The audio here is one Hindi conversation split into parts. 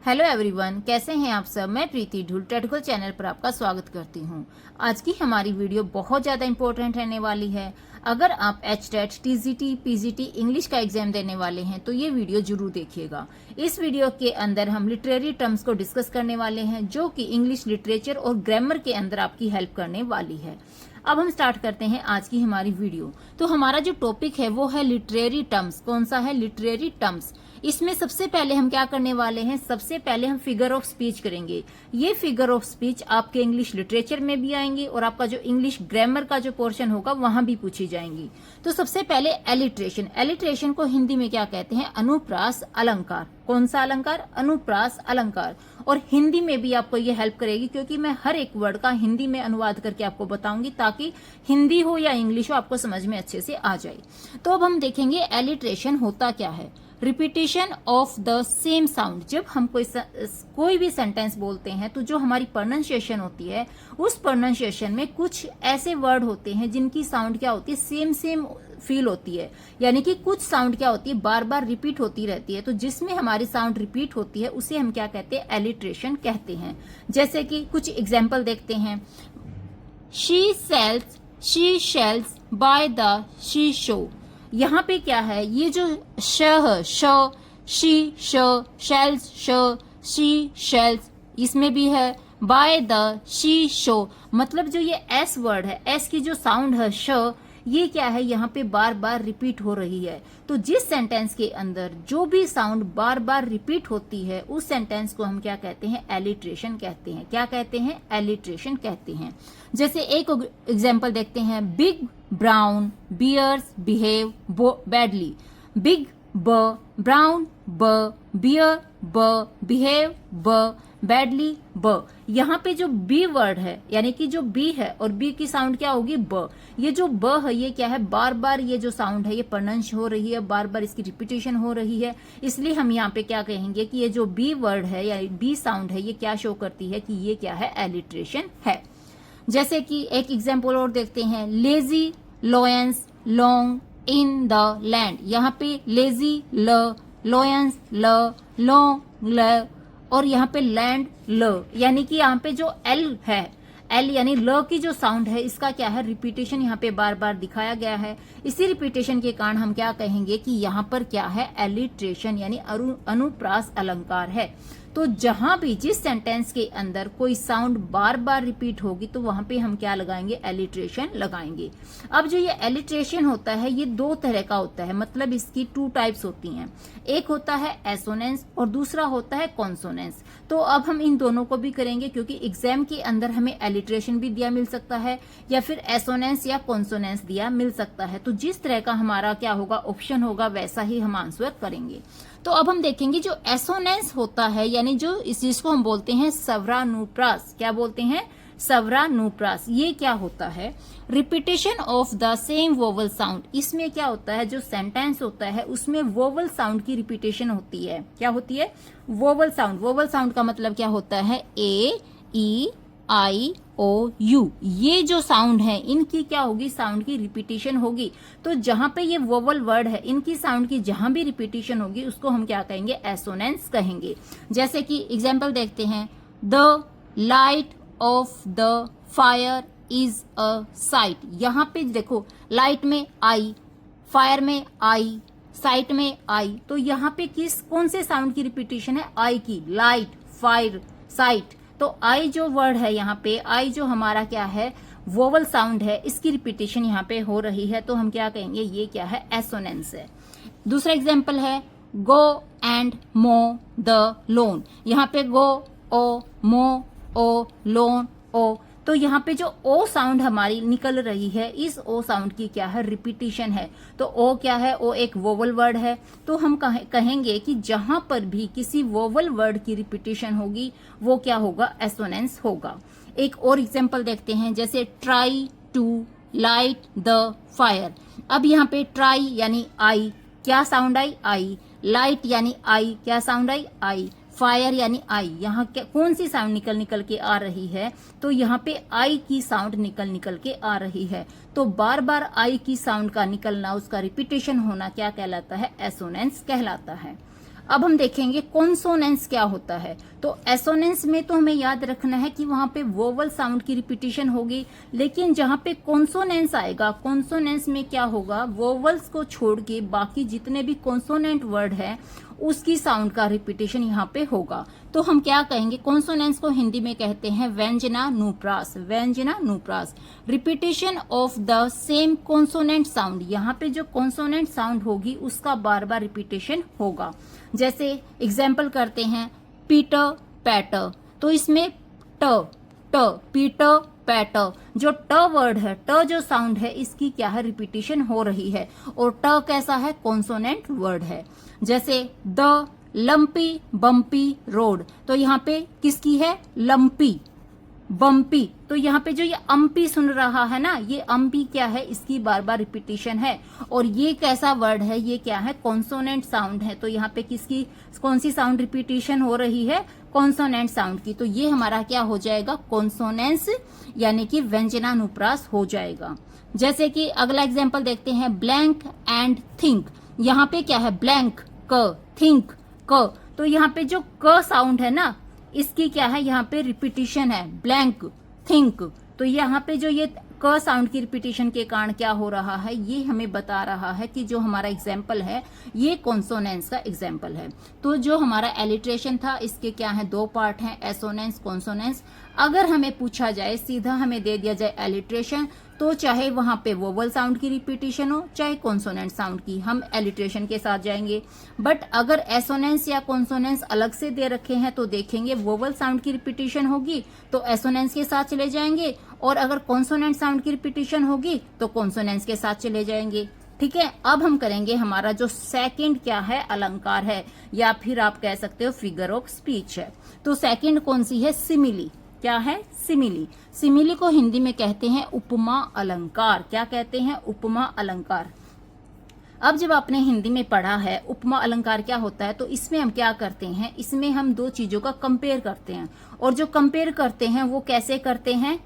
हेलो एवरीवन, कैसे हैं आप सब। मैं प्रीति ढूल टेटगोल चैनल पर आपका स्वागत करती हूं। आज की हमारी वीडियो बहुत ज़्यादा इंपॉर्टेंट रहने वाली है। अगर आप HTET, TGT, PGT इंग्लिश का एग्जाम देने वाले हैं तो ये वीडियो जरूर देखिएगा। इस वीडियो के अंदर हम लिटरेरी टर्म्स को डिस्कस करने वाले हैं जो कि इंग्लिश लिटरेचर और ग्रामर के अंदर आपकी हेल्प करने वाली है। अब हम स्टार्ट करते हैं आज की हमारी वीडियो। तो हमारा जो टॉपिक है वो है लिटरेरी टर्म्स। कौन सा है? Literary terms. इसमें सबसे पहले हम क्या करने वाले हैं? सबसे पहले हम फिगर ऑफ स्पीच करेंगे। ये फिगर ऑफ स्पीच आपके इंग्लिश लिटरेचर में भी आएंगी और आपका जो इंग्लिश ग्रामर का जो पोर्शन होगा वहां भी पूछी जाएंगी। तो सबसे पहले एलिट्रेशन। एलिट्रेशन को हिंदी में क्या कहते हैं? अनुप्रास अलंकार। कौन सा अलंकार? अनुप्रास अलंकार। और हिंदी में भी आपको ये हेल्प करेगी क्योंकि मैं हर एक वर्ड का हिंदी में अनुवाद करके आपको बताऊंगी ताकि हिंदी हो या इंग्लिश हो आपको समझ में अच्छे से आ जाए। तो अब हम देखेंगे एलिट्रेशन होता क्या है। Repetition of the same sound. जब हम कोई भी सेंटेंस बोलते हैं तो जो हमारी प्रोनाउंसिएशन होती है उस प्रोनाउंसिएशन में कुछ ऐसे वर्ड होते हैं जिनकी साउंड क्या होती है? सेम सेम फील होती है। यानी कि कुछ साउंड क्या होती है? बार बार रिपीट होती रहती है। तो जिसमें हमारी साउंड रिपीट होती है उसे हम क्या कहते हैं? एलिट्रेशन कहते हैं। जैसे कि कुछ एग्जाम्पल देखते हैं। She shells by the she show. यहाँ पे क्या है? ये जो श है, शी शेल्स शी शेल्स, इसमें भी है बाय द शी शो। मतलब जो ये एस वर्ड है, एस की जो साउंड है श, ये क्या है? यहाँ पे बार बार रिपीट हो रही है। तो जिस सेंटेंस के अंदर जो भी साउंड बार बार रिपीट होती है उस सेंटेंस को हम क्या कहते हैं? एलिट्रेशन कहते हैं। क्या कहते हैं? एलिट्रेशन कहते हैं। जैसे एक एग्जांपल देखते हैं। Big brown bears behave badly. Big ब, ब्राउन ब, बियर ब, बिहेव ब, बैडली ब। यहाँ पे जो बी वर्ड है यानी कि जो बी है और बी की साउंड क्या होगी? ब। ये जो ब है ये क्या है? बार बार ये जो साउंड है ये प्रोनाउंस हो रही है, बार बार इसकी रिपीटेशन हो रही है। इसलिए हम यहाँ पे क्या कहेंगे कि ये जो बी वर्ड है या बी साउंड है ये क्या शो करती है कि ये क्या है? एलिट्रेशन है। जैसे कि एक एग्जाम्पल और देखते हैं। Lazy lions long in the land. यहाँ पे लेजी ल, लॉयंस ल, लॉन्ग ल, और यहाँ पे लैंड ल। यानी कि यहाँ पे जो एल है, एल यानी ल की जो साउंड है इसका क्या है? रिपीटेशन यहाँ पे बार बार दिखाया गया है। इसी रिपीटेशन के कारण हम क्या कहेंगे कि यहाँ पर क्या है? एलिट्रेशन यानी अनुप्रास अलंकार है। तो जहां भी जिस सेंटेंस के अंदर कोई साउंड बार बार रिपीट होगी तो वहां पे हम क्या लगाएंगे? एलिट्रेशन लगाएंगे। अब जो ये एलिट्रेशन होता है ये दो तरह का होता है, मतलब इसकी टू टाइप्स होती हैं। एक होता है एसोनेंस और दूसरा होता है कॉन्सोनेंस। तो अब हम इन दोनों को भी करेंगे क्योंकि एग्जाम के अंदर हमें एलिट्रेशन भी दिया मिल सकता है या फिर एसोनेंस या कॉन्सोनेंस दिया मिल सकता है। तो जिस तरह का हमारा क्या होगा ऑप्शन होगा वैसा ही हम आंसर करेंगे। तो अब हम देखेंगे जो एसोनेंस होता है यानी जो इस चीज को हम बोलते हैं स्वरानुप्रास। क्या बोलते हैं? स्वरानुप्रास। ये क्या होता है? Repetition of the same vowel sound. इसमें क्या होता है? जो सेंटेंस होता है उसमें वोवल साउंड की रिपीटेशन होती है। क्या होती है? Vowel sound. वोवल साउंड का मतलब क्या होता है? ए, ई, आई, ओ, यू। ये जो साउंड है इनकी क्या होगी? साउंड की रिपीटेशन होगी। तो जहां पे ये वोवल वर्ड है इनकी साउंड की जहां भी रिपीटेशन होगी उसको हम क्या कहेंगे? एसोनेंस कहेंगे। जैसे कि एग्जांपल देखते हैं। The light of the fire is a site. यहाँ पे देखो, लाइट में आई, फायर में आई, साइट में आई। तो यहाँ पे कौन से साउंड की रिपीटेशन है? आई की। Light, fire, site. तो आई जो वर्ड है यहाँ पे, आई जो हमारा क्या है? वोवल साउंड है, इसकी रिपीटेशन यहाँ पे हो रही है। तो हम क्या कहेंगे? ये क्या है? एसोनेंस है। दूसरा एग्जाम्पल है। गो एंड मो द लोन। यहाँ पे गो, ओ, मो, ओ, लोन, ओ। तो यहाँ पे जो ओ साउंड हमारी निकल रही है इस ओ साउंड की क्या है? रिपीटेशन है। तो ओ क्या है? ओ एक वोवल वर्ड है। तो हम कहेंगे कि जहां पर भी किसी वोवल वर्ड की रिपीटेशन होगी वो क्या होगा? एसोनेंस होगा। एक और एग्जांपल देखते हैं। जैसे try to light the fire. अब यहाँ पे ट्राई यानी आई, क्या साउंड आई? आई। लाइट यानी आई, क्या साउंड आई? आई। फायर यानी आई, यहाँ कौन सी साउंड निकल के आ रही है? तो यहाँ पे आई की साउंड निकल के आ रही है। तो बार बार आई की साउंड का निकलना, उसका रिपीटेशन होना क्या कहलाता है? एसोनेंस कहलाता है। अब हम देखेंगे कॉन्सोनेंस क्या होता है। तो एसोनेंस में तो हमें याद रखना है कि वहां पे वोवल साउंड की रिपीटिशन होगी, लेकिन जहां पे कॉन्सोनेंस आएगा, कॉन्सोनेंस में क्या होगा, वोवल्स को छोड़ के बाकी जितने भी कॉन्सोनेंट वर्ड है उसकी साउंड का रिपीटिशन यहाँ पे होगा। तो हम क्या कहेंगे, कॉन्सोनेंस को हिंदी में कहते हैं व्यंजनानुप्रास, व्यंजनानुप्रास, repetition of the same consonant sound. यहाँ पे जो कॉन्सोनेंट साउंड होगी उसका बार बार रिपीटिशन होगा। जैसे एग्जाम्पल करते हैं पीटर पैटर, तो इसमें ट ट पीटर पैटर, जो ट वर्ड है, ट जो साउंड है इसकी क्या है, रिपीटिशन हो रही है, और ट कैसा है, कॉन्सोनेंट वर्ड है। जैसे द लंपी बम्पी रोड, तो यहाँ पे किसकी है, लंपी बम्पी, तो यहाँ पे जो ये अम्पी सुन रहा है ना, ये अम्पी क्या है, इसकी बार बार रिपीटिशन है। और ये कैसा वर्ड है, ये क्या है, कॉन्सोनेंट साउंड है, तो यहाँ पे किसकी, कौन सी साउंड रिपीटिशन हो रही है, कॉन्सोनेंट साउंड की। तो ये हमारा क्या हो जाएगा, कॉन्सोनेंस, यानी कि व्यंजनानुप्रास हो जाएगा। जैसे कि अगला एग्जाम्पल देखते हैं, ब्लैंक एंड थिंक, यहाँ पे क्या है, ब्लैंक क, थिंक क, तो यहाँ पे जो क साउंड है ना इसकी क्या है, यहाँ पे रिपीटिशन है, ब्लैंक थिंक, तो यहाँ पे जो ये क साउंड की रिपीटिशन के कारण क्या हो रहा है, ये हमें बता रहा है कि जो हमारा एग्जाम्पल है ये कॉन्सोनेंस का एग्जाम्पल है। तो जो हमारा एलिट्रेशन था इसके क्या है, दो पार्ट हैं, एसोनेंस, कॉन्सोनेंस। अगर हमें पूछा जाए, सीधा हमें दे दिया जाए एलिट्रेशन, तो चाहे वहां पे वोवल साउंड की रिपीटिशन हो चाहे कॉन्सोनेंट साउंड की, हम एलिट्रेशन के साथ जाएंगे। बट अगर एसोनेंस या कॉन्सोनेंस अलग से दे रखे हैं तो देखेंगे वोवल साउंड की रिपीटिशन होगी तो एसोनेंस के साथ चले जाएंगे, और अगर कॉन्सोनेंट साउंड की रिपीटिशन होगी तो कॉन्सोनेंस के साथ चले जाएंगे। ठीक है, अब हम करेंगे हमारा जो सेकंड क्या है, अलंकार है, या फिर आप कह सकते हो फिगर ऑफ स्पीच है। तो सेकंड कौन सी है, सिमिली। क्या है, सिमिली। सिमिली को हिंदी में कहते हैं उपमा अलंकार। क्या कहते हैं, उपमा अलंकार। अब जब आपने हिंदी में पढ़ा है उपमा अलंकार क्या होता है, तो इसमें हम क्या करते हैं, इसमें हम दो चीजों का कंपेयर करते हैं, और जो कंपेयर करते हैं वो कैसे करते हैं,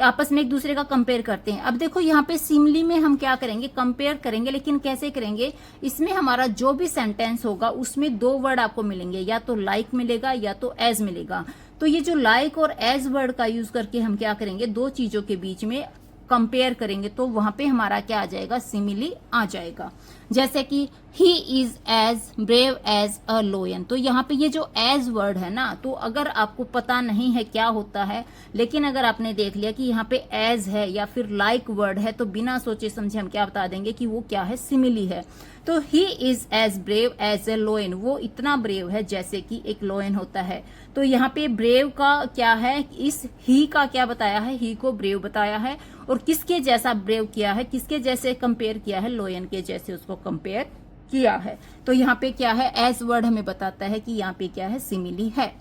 आपस में एक दूसरे का कंपेयर करते हैं। अब देखो यहाँ पे सिमिली में हम क्या करेंगे, कंपेयर करेंगे, लेकिन कैसे करेंगे, इसमें हमारा जो भी सेंटेंस होगा उसमें दो वर्ड आपको मिलेंगे, या तो लाइक मिलेगा या तो एज मिलेगा। तो ये जो लाइक और एज वर्ड का यूज करके हम क्या करेंगे, दो चीजों के बीच में कंपेयर करेंगे, तो वहां पे हमारा क्या आ जाएगा, सिमिली आ जाएगा। जैसे कि he is as brave as a lion, तो यहाँ पे ये जो एज वर्ड है ना, तो अगर आपको पता नहीं है क्या होता है, लेकिन अगर आपने देख लिया कि यहाँ पे एज है या फिर लाइक वर्ड है, तो बिना सोचे समझे हम क्या बता देंगे कि वो क्या है, सिमिली है। तो he is as brave as a lion, वो इतना ब्रेव है जैसे कि एक लोयन होता है। तो यहाँ पे ब्रेव का क्या है, इस ही का क्या बताया है, ही को ब्रेव बताया है, और किसके जैसा ब्रेव किया है, किसके जैसे कंपेयर किया है, लोयन के जैसे उसको कंपेयर किया है। तो यहाँ पे क्या है, एज वर्ड हमें बताता है कि यहाँ पे क्या है, सिमिली है।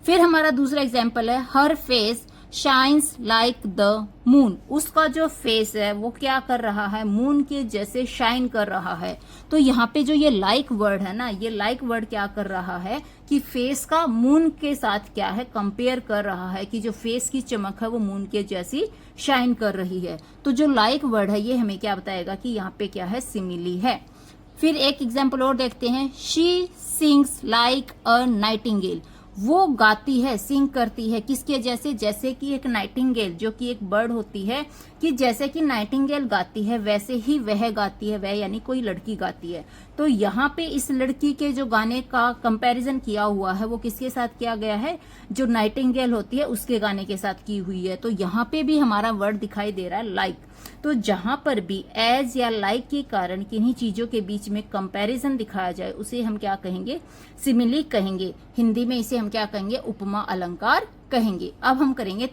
फिर हमारा दूसरा एग्जाम्पल है, हर face shines like the moon, उसका जो फेस है वो क्या कर रहा है, मून के जैसे शाइन कर रहा है। तो यहाँ पे जो ये लाइक वर्ड है ना, ये लाइक वर्ड क्या कर रहा है कि फेस का मून के साथ क्या है, कंपेयर कर रहा है कि जो फेस की चमक है वो मून के जैसी शाइन कर रही है। तो जो लाइक वर्ड है ये हमें क्या बताएगा कि यहाँ पे क्या है, सिमिली है। फिर एक एग्जाम्पल और देखते हैं, she sings like a Nightingale, वो गाती है, सिंग करती है, किसके जैसे, जैसे कि एक नाइटिंगेल जो कि एक बर्ड होती है, कि जैसे कि नाइटिंगेल गाती है वैसे ही वह गाती है, वह यानी कोई लड़की गाती है। तो यहाँ पे इस लड़की के जो गाने का कंपैरिजन किया हुआ है वो किसके साथ किया गया है, जो नाइटिंगेल होती है उसके गाने के साथ की हुई है। तो यहाँ पे भी हमारा वर्ड दिखाई दे रहा है लाइक। तो जहां पर भी एज या लाइक के कारण किन्हीं चीजों के बीच में कंपैरिजन दिखाया जाए उसे हम क्या कहेंगे, सिमिली कहेंगे। हिंदी में इसे हम क्या कहेंगे, उपमा अलंकार कहेंगे। अब हम करेंगे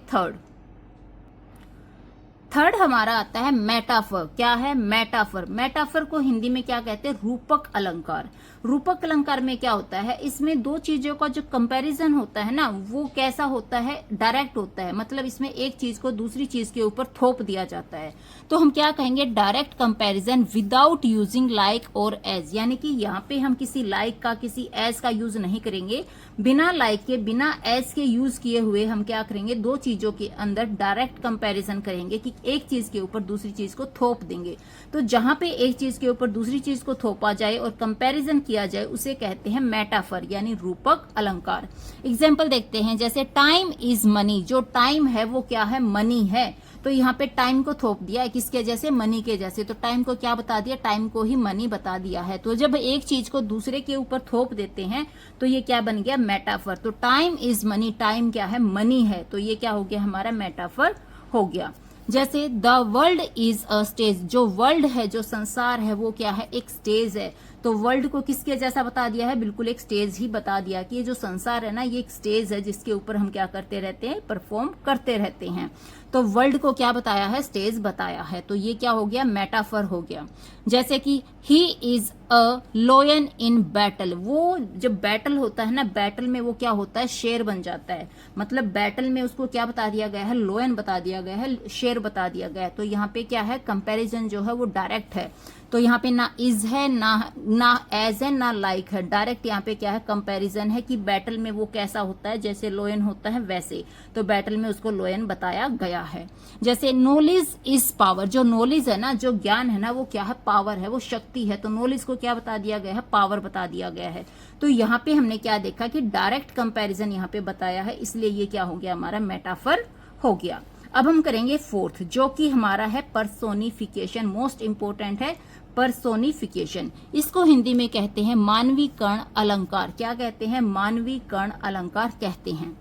थर्ड हमारा आता है मेटाफर। क्या है, मेटाफर। मेटाफर को हिंदी में क्या कहते हैं, रूपक अलंकार। रूपक अलंकार में क्या होता है, इसमें दो चीजों का जो कंपैरिजन होता है ना वो कैसा होता है, डायरेक्ट होता है, मतलब इसमें एक चीज को दूसरी चीज के ऊपर थोप दिया जाता है। तो हम क्या कहेंगे, direct comparison without using like और एज, यानी कि यहाँ पे हम किसी लाइक का किसी एज का यूज नहीं करेंगे, बिना लाइक के बिना एज के यूज किए हुए हम क्या करेंगे, दो चीजों के अंदर डायरेक्ट कंपैरिजन करेंगे कि एक चीज के ऊपर दूसरी चीज को थोप देंगे। तो जहां पे एक चीज के ऊपर दूसरी चीज को थोपा जाए और कंपैरिजन किया जाए उसे कहते हैं मेटाफर यानी रूपक अलंकार। एग्जाम्पल देखते हैं, जैसे टाइम इज मनी, जो टाइम है वो क्या है, मनी है। तो यहाँ पे टाइम को थोप दिया है किसके जैसे, मनी के जैसे। तो टाइम को क्या बता दिया, टाइम को ही मनी बता दिया है। तो जब एक चीज को दूसरे के ऊपर थोप देते हैं तो ये क्या बन गया, मेटाफर। तो टाइम इज मनी, टाइम क्या है, मनी है। तो ये क्या हो गया, हमारा मेटाफर हो गया। जैसे the world is a stage, जो वर्ल्ड है, जो संसार है वो क्या है, एक स्टेज है। तो वर्ल्ड को किसके जैसा बता दिया है, बिल्कुल एक स्टेज ही बता दिया कि ये जो संसार है ना, ये एक स्टेज है जिसके ऊपर हम क्या करते रहते हैं, परफॉर्म करते रहते हैं। तो वर्ल्ड को क्या बताया है, स्टेज बताया है। तो ये क्या हो गया, मेटाफर हो गया। जैसे कि he is a लोयन in battle, वो जब बैटल होता है ना, बैटल में वो क्या होता है, शेर बन जाता है। मतलब बैटल में उसको क्या बता दिया गया है, लोयन बता दिया गया है, शेर बता दिया गया है। तो यहाँ पे क्या है, कंपैरिजन जो है वो डायरेक्ट है। तो यहाँ पे ना इज है, ना एज है, ना लाइक है, डायरेक्ट यहाँ पे क्या है, कंपैरिजन है कि बैटल में वो कैसा होता है, जैसे लोयन होता है वैसे। तो बैटल में उसको लोयन बताया गया है। जैसे नॉलेज इज पावर, जो नॉलेज है ना, जो ज्ञान है ना, वो क्या है, पावर है, वो शक्ति है। तो नॉलेज को क्या बता दिया गया है, पावर बता दिया गया है। तो यहाँ पे हमने क्या देखा कि डायरेक्ट कंपैरिजन यहाँ पे बताया है, इसलिए ये क्या हो गया, हमारा मेटाफर हो गया। अब हम करेंगे फोर्थ, जो कि हमारा है पर्सोनिफिकेशन, मोस्ट इंपोर्टेंट है पर्सोनिफिकेशन। इसको हिंदी में कहते हैं मानवीकरण अलंकार। क्या कहते हैं, मानवीकरण अलंकार कहते हैं।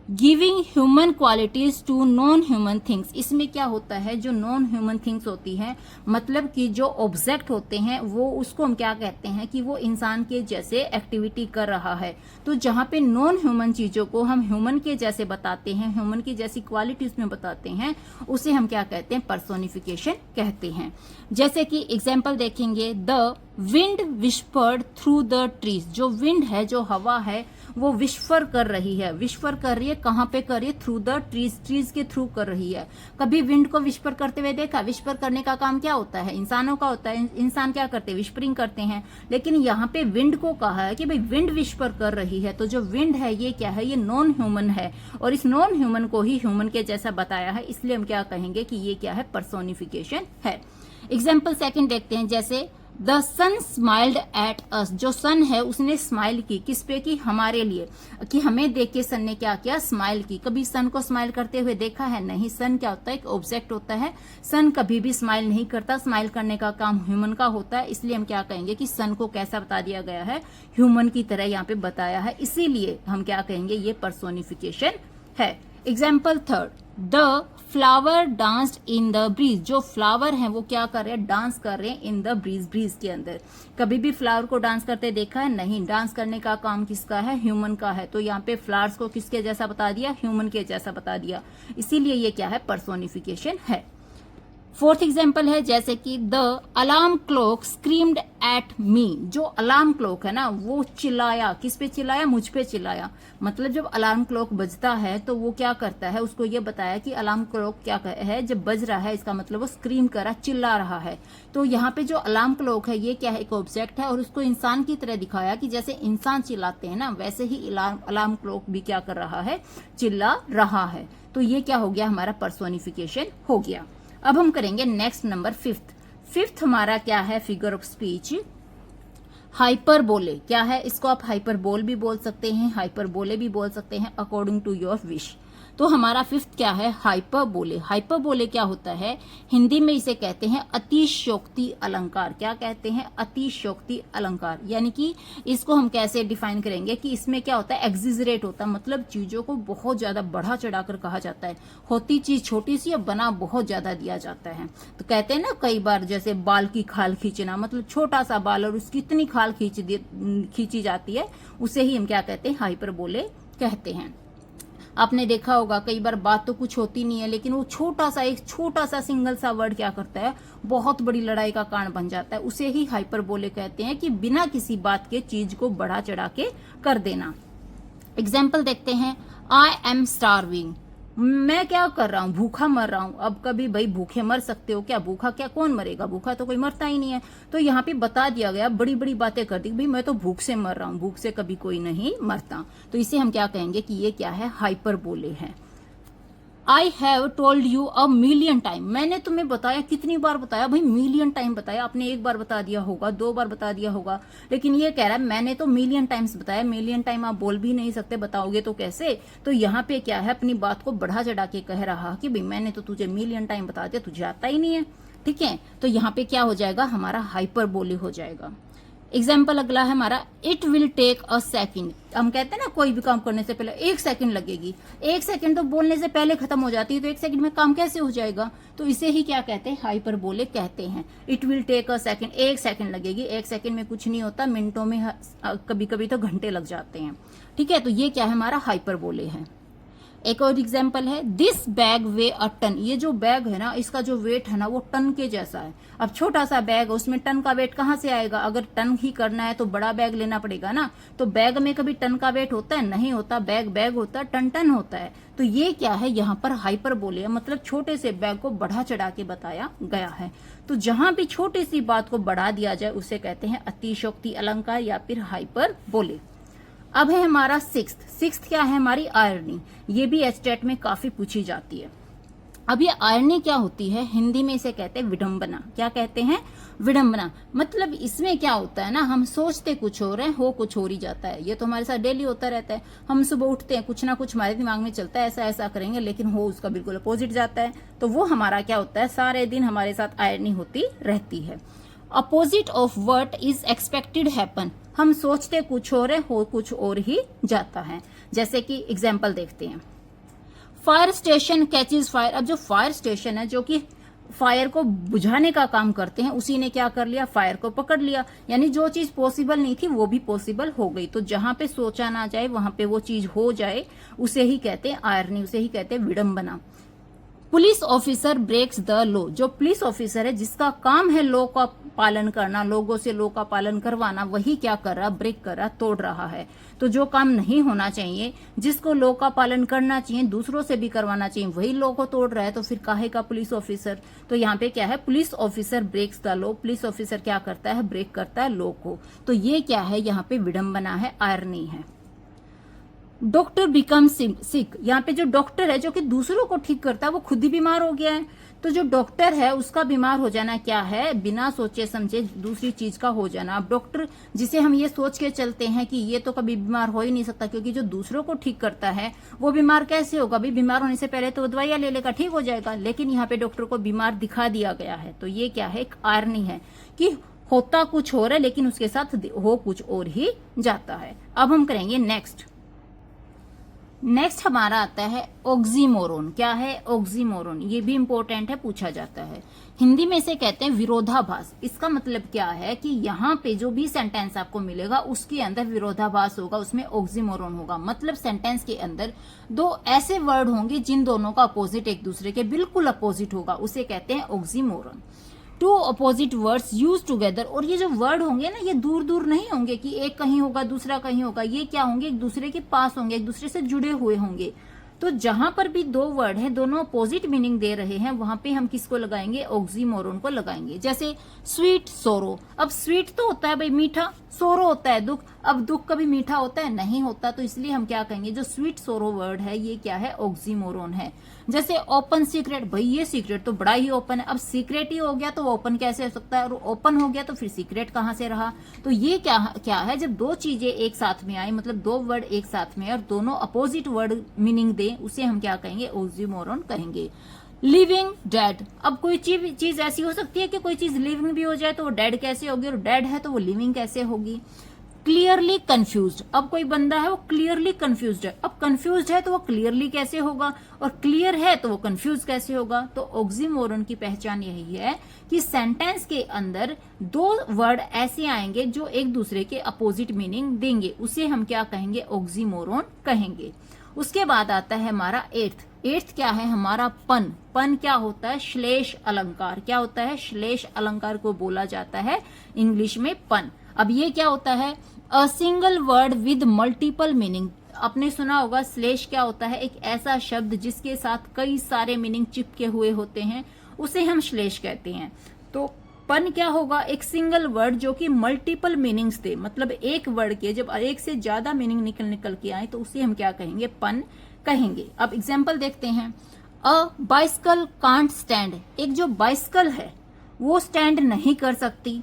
Giving human qualities to non human things, इसमें क्या होता है, जो नॉन ह्यूमन थिंग्स होती हैं, मतलब कि जो ऑब्जेक्ट होते हैं, वो उसको हम क्या कहते हैं कि वो इंसान के जैसे एक्टिविटी कर रहा है। तो जहाँ पे नॉन ह्यूमन चीजों को हम ह्यूमन के जैसे बताते हैं, ह्यूमन की जैसी क्वालिटीज में बताते हैं, उसे हम क्या कहते हैं, पर्सोनिफिकेशन कहते हैं। जैसे कि एग्जाम्पल देखेंगे, the wind whispered through the trees, जो विंड है, जो हवा है, वो विस्पर कर रही है। विस्पर कर रही है, कहाँ पे कर रही है, थ्रू द ट्रीज, ट्रीज के थ्रू कर रही है। कभी विंड को विस्पर करते हुए देखा? विस्पर करने का काम क्या होता है, इंसानों का होता है। इंसान क्या करते हैं, विस्परिंग करते हैं। लेकिन यहाँ पे विंड को कहा है कि भाई विंड विस्पर कर रही है। तो जो विंड है ये क्या है, ये नॉन ह्यूमन है, और इस नॉन ह्यूमन को ही ह्यूमन के जैसा बताया है, इसलिए हम क्या कहेंगे कि ये क्या है, पर्सोनिफिकेशन है। एग्जाम्पल सेकंड देखते हैं, जैसे the sun smiled at us, जो सन है उसने स्माइल की, किस पे की, हमारे लिए, कि हमें देख के सन ने क्या किया, स्माइल की। कभी सन को स्माइल करते हुए देखा है? नहीं। सन क्या होता है, एक ऑब्जेक्ट होता है। सन कभी भी स्माइल नहीं करता, स्माइल करने का काम ह्यूमन का होता है। इसलिए हम क्या कहेंगे कि सन को कैसा बता दिया गया है, ह्यूमन की तरह यहाँ पे बताया है, इसीलिए हम क्या कहेंगे, ये पर्सोनिफिकेशन है। Example third, the flower danced in the breeze, जो फ्लावर हैं वो क्या कर रहे हैं, डांस कर रहे हैं इन द ब्रीज, ब्रीज के अंदर। कभी भी फ्लावर को डांस करते देखा है? नहीं। डांस करने का काम किसका है, ह्यूमन का है। तो यहाँ पे फ्लावर्स को किसके जैसा बता दिया, ह्यूमन के जैसा बता दिया, इसीलिए ये क्या है, पर्सोनिफिकेशन है। फोर्थ एग्जाम्पल है, जैसे कि the alarm clock screamed at me, जो अलार्म क्लॉक है ना वो चिल्लाया, किस पे चिल्लाया, मुझ पे चिल्लाया। मतलब जब अलार्म क्लॉक बजता है तो वो क्या करता है, उसको ये बताया कि अलार्म क्लॉक क्या है, जब बज रहा है इसका मतलब वो स्क्रीम कर रहा, चिल्ला रहा है। तो यहाँ पे जो अलार्म क्लॉक है ये क्या है, एक ऑब्जेक्ट है, और उसको इंसान की तरह दिखाया कि जैसे इंसान चिल्लाते हैं ना, वैसे ही अलार्म क्लॉक भी क्या कर रहा है, चिल्ला रहा है। तो ये क्या हो गया, हमारा पर्सोनिफिकेशन हो गया। अब हम करेंगे नेक्स्ट नंबर फिफ्थ। फिफ्थ हमारा क्या है, फिगर ऑफ स्पीच, हाइपरबोले। क्या है, इसको आप हाइपरबोल भी बोल सकते हैं, हाइपरबोले भी बोल सकते हैं, अकॉर्डिंग टू योर विश। तो हमारा फिफ्थ क्या है, हाइपरबोले। हाइपरबोले क्या होता है, हिंदी में इसे कहते हैं अतिशयोक्ति अलंकार। क्या कहते हैं, अतिशयोक्ति अलंकार। यानी कि इसको हम कैसे डिफाइन करेंगे कि इसमें क्या होता है, एक्सिजरेट होता है, मतलब चीजों को बहुत ज्यादा बढ़ा चढ़ाकर कहा जाता है। होती चीज छोटी सी और बना बहुत ज्यादा दिया जाता है। तो कहते हैं ना कई बार, जैसे बाल की खाल खींचना, मतलब छोटा सा बाल और उसकी इतनी खाल खींची जाती है, उसे ही हम क्या कहते हैं, हाइपरबोले कहते हैं। आपने देखा होगा कई बार बात तो कुछ होती नहीं है, लेकिन वो एक छोटा सा सिंगल सा वर्ड क्या करता है, बहुत बड़ी लड़ाई का कारण बन जाता है। उसे ही हाइपरबोले कहते हैं, कि बिना किसी बात के चीज को बढ़ा चढ़ा के कर देना। एग्जाम्पल देखते हैं, आई एम स्टार्विंग, मैं क्या कर रहा हूँ, भूखा मर रहा हूँ। अब कभी भाई भूखे मर सकते हो क्या, भूखा क्या कौन मरेगा, भूखा तो कोई मरता ही नहीं है। तो यहाँ पे बता दिया गया, बड़ी बड़ी बातें कर दी, भाई मैं तो भूख से मर रहा हूँ, भूख से कभी कोई नहीं मरता। तो इसे हम क्या कहेंगे कि ये क्या है, हाइपरबोले है। I have told you a million time, मैंने तुम्हें बताया, कितनी बार बताया भाई, मिलियन टाइम बताया। आपने एक बार बता दिया होगा, 2 बार बता दिया होगा, लेकिन ये कह रहा है मैंने तो मिलियन टाइम्स बताया। मिलियन टाइम आप बोल भी नहीं सकते, बताओगे तो कैसे। तो यहाँ पे क्या है, अपनी बात को बढ़ा चढ़ा के कह रहा कि भाई मैंने तो तुझे मिलियन टाइम बता दिया, तुझे आता ही नहीं है। ठीक है, तो यहाँ पे क्या हो जाएगा, हमारा हाइपरबोले हो जाएगा। एग्जाम्पल अगला है हमारा, it will take a second. हम कहते हैं ना कोई भी काम करने से पहले 1 सेकंड लगेगी, 1 सेकंड तो बोलने से पहले खत्म हो जाती है, तो 1 सेकंड में काम कैसे हो जाएगा। तो इसे ही क्या कहते हैं, हाइपरबोले कहते हैं। It will take a second, 1 second लगेगी, 1 सेकंड में कुछ नहीं होता, मिनटों में कभी कभी तो घंटे लग जाते हैं। ठीक है, तो ये क्या है, हमारा हाइपरबोले है। एक और एग्जाम्पल है, this bag weighs a ton. ये जो बैग है ना, इसका जो वेट है ना वो टन के जैसा है। अब छोटा सा बैग, उसमें टन का वेट कहाँ से आएगा। अगर टन ही करना है तो बड़ा बैग लेना पड़ेगा ना। तो बैग में कभी टन का वेट होता है, नहीं होता। बैग बैग होता है, टन टन होता है। तो ये क्या है, यहाँ पर हाइपरबोले है, मतलब छोटे से बैग को बढ़ा चढ़ा के बताया गया है। तो जहां भी छोटी सी बात को बढ़ा दिया जाए उसे कहते हैं अतिशयोक्ति अलंकार या फिर हाइपरबोले। अब है हमारा सिक्स्थ क्या है, हमारी आयरनी। ये भी एस्टेट में काफी पूछी जाती है। अब ये आयरनी क्या होती है, हिंदी में इसे कहते हैं विडंबना। क्या कहते हैं, विडंबना। मतलब इसमें क्या होता है ना, हम सोचते कुछ और है, हो कुछ और ही जाता है। ये तो हमारे साथ डेली होता रहता है। हम सुबह उठते हैं, कुछ ना कुछ हमारे दिमाग में चलता है, ऐसा ऐसा करेंगे, लेकिन हो उसका बिल्कुल अपोजिट जाता है। तो वो हमारा क्या होता है, सारे दिन हमारे साथ आयरनी होती रहती है। Opposite of what is expected happen. हम सोचते कुछ और है, हो कुछ और ही जाता है। जैसे कि एग्जाम्पल देखते हैं, फायर स्टेशन कैचेज फायर। अब जो फायर स्टेशन है, जो कि फायर को बुझाने का काम करते हैं, उसी ने क्या कर लिया, फायर को पकड़ लिया। यानी जो चीज पॉसिबल नहीं थी वो भी पॉसिबल हो गई। तो जहां पे सोचा ना जाए वहां पे वो चीज हो जाए, उसे ही कहते हैं आयरनी, उसे ही कहते हैं विडंबना। Police officer breaks the law. जो पुलिस ऑफिसर है, जिसका काम है लॉ का पालन करना, लोगों से लॉ का पालन करवाना, वही क्या कर रहा, ब्रेक कर रहा, तोड़ रहा है। तो जो काम नहीं होना चाहिए, जिसको लॉ का पालन करना चाहिए, दूसरों से भी करवाना चाहिए, वही लॉ को तोड़ रहा है, तो फिर काहे का पुलिस ऑफिसर। तो यहाँ पे क्या है, police officer breaks the law. Police officer क्या करता है, ब्रेक करता है लॉ को। तो ये क्या है, यहाँ पे विडंबना है, आयरनी है। डॉक्टर बिकम सिक। यहाँ पे जो डॉक्टर है, जो कि दूसरों को ठीक करता है, वो खुद ही बीमार हो गया है। तो जो डॉक्टर है उसका बीमार हो जाना क्या है, बिना सोचे समझे दूसरी चीज का हो जाना। अब डॉक्टर, जिसे हम ये सोच के चलते हैं कि ये तो कभी बीमार हो ही नहीं सकता, क्योंकि जो दूसरों को ठीक करता है वो बीमार कैसे होगा। भाई बीमार होने से पहले तो वो दवाइयां ले लेगा, ठीक हो जाएगा। लेकिन यहाँ पे डॉक्टर को बीमार दिखा दिया गया है। तो ये क्या है, एक आयरनी है कि होता कुछ और है, लेकिन उसके साथ हो कुछ और ही जाता है। अब हम करेंगे नेक्स्ट हमारा आता है ऑक्सीमोरोन। क्या है, ऑक्सीमोरोन। ये भी इंपॉर्टेंट है, पूछा जाता है। हिंदी में इसे कहते हैं विरोधाभास। इसका मतलब क्या है कि यहाँ पे जो भी सेंटेंस आपको मिलेगा उसके अंदर विरोधाभास होगा, उसमें ऑक्सीमोरोन होगा। मतलब सेंटेंस के अंदर 2 ऐसे वर्ड होंगे जिन दोनों का अपोजिट एक दूसरे के बिल्कुल अपोजिट होगा, उसे कहते हैं oxymoron. 2 opposite words use together. और ये जो वर्ड होंगे ना, ये दूर दूर नहीं होंगे कि एक कहीं होगा दूसरा कहीं होगा। ये क्या होंगे, एक दूसरे के पास होंगे, एक दूसरे से जुड़े हुए होंगे। तो जहां पर भी 2 वर्ड हैं, दोनों अपोजिट मीनिंग दे रहे हैं, वहां पे हम किसको लगाएंगे, ऑक्सीमोरोन को लगाएंगे। जैसे स्वीट सोरो। अब स्वीट तो होता है भाई मीठा, सोरो होता है दुख। अब दुख कभी मीठा होता है, नहीं होता। तो इसलिए हम क्या कहेंगे, जो स्वीट सोरो वर्ड है ये क्या है, ऑक्सीमोरोन है। जैसे ओपन सीक्रेट, भाई ये सीक्रेट तो बड़ा ही ओपन है। अब सीक्रेट ही हो गया तो ओपन कैसे हो सकता है, और ओपन हो गया तो फिर सीक्रेट कहां से रहा। तो ये क्या है, जब 2 चीजें एक साथ में आई, मतलब 2 वर्ड एक साथ में और दोनों अपोजिट वर्ड मीनिंग दे, उसे हम क्या कहेंगे, ऑक्सीमोरोन कहेंगे। Living dead. अब कोई चीज ऐसी हो सकती है कि कोई चीज लिविंग भी हो जाए तो वो डेड कैसे होगी, और डेड है तो वो लिविंग कैसे होगी। Clearly confused. अब कोई बंदा है वो क्लियरली कंफ्यूज्ड है। अब कंफ्यूज्ड है तो वो क्लियरली कैसे होगा, और क्लियर है तो वो कंफ्यूज कैसे होगा। तो ऑक्सीमोरोन की पहचान यही है कि सेंटेंस के अंदर 2 वर्ड ऐसे आएंगे जो एक दूसरे के अपोजिट मीनिंग देंगे, उसे हम क्या कहेंगे, ऑक्सीमोरोन कहेंगे। उसके बाद आता है हमारा एट्थ क्या है, हमारा पन क्या होता है, श्लेष अलंकार। क्या होता है, श्लेष अलंकार को बोला जाता है इंग्लिश में पन। अब ये क्या होता है, a single word with multiple meaning. आपने सुना होगा श्लेष क्या होता है, एक ऐसा शब्द जिसके साथ कई सारे मीनिंग चिपके हुए होते हैं, उसे हम श्लेष कहते हैं। तो पन क्या होगा, एक सिंगल वर्ड जो कि मल्टीपल मीनिंग्स दे। मतलब एक वर्ड के जब एक से ज्यादा मीनिंग निकल के आए तो उसे हम क्या कहेंगे, पन कहेंगे। अब एग्जाम्पल देखते हैं, अ बाइसिकल कांट स्टैंड, एक जो बाइसिकल है वो स्टैंड नहीं कर सकती।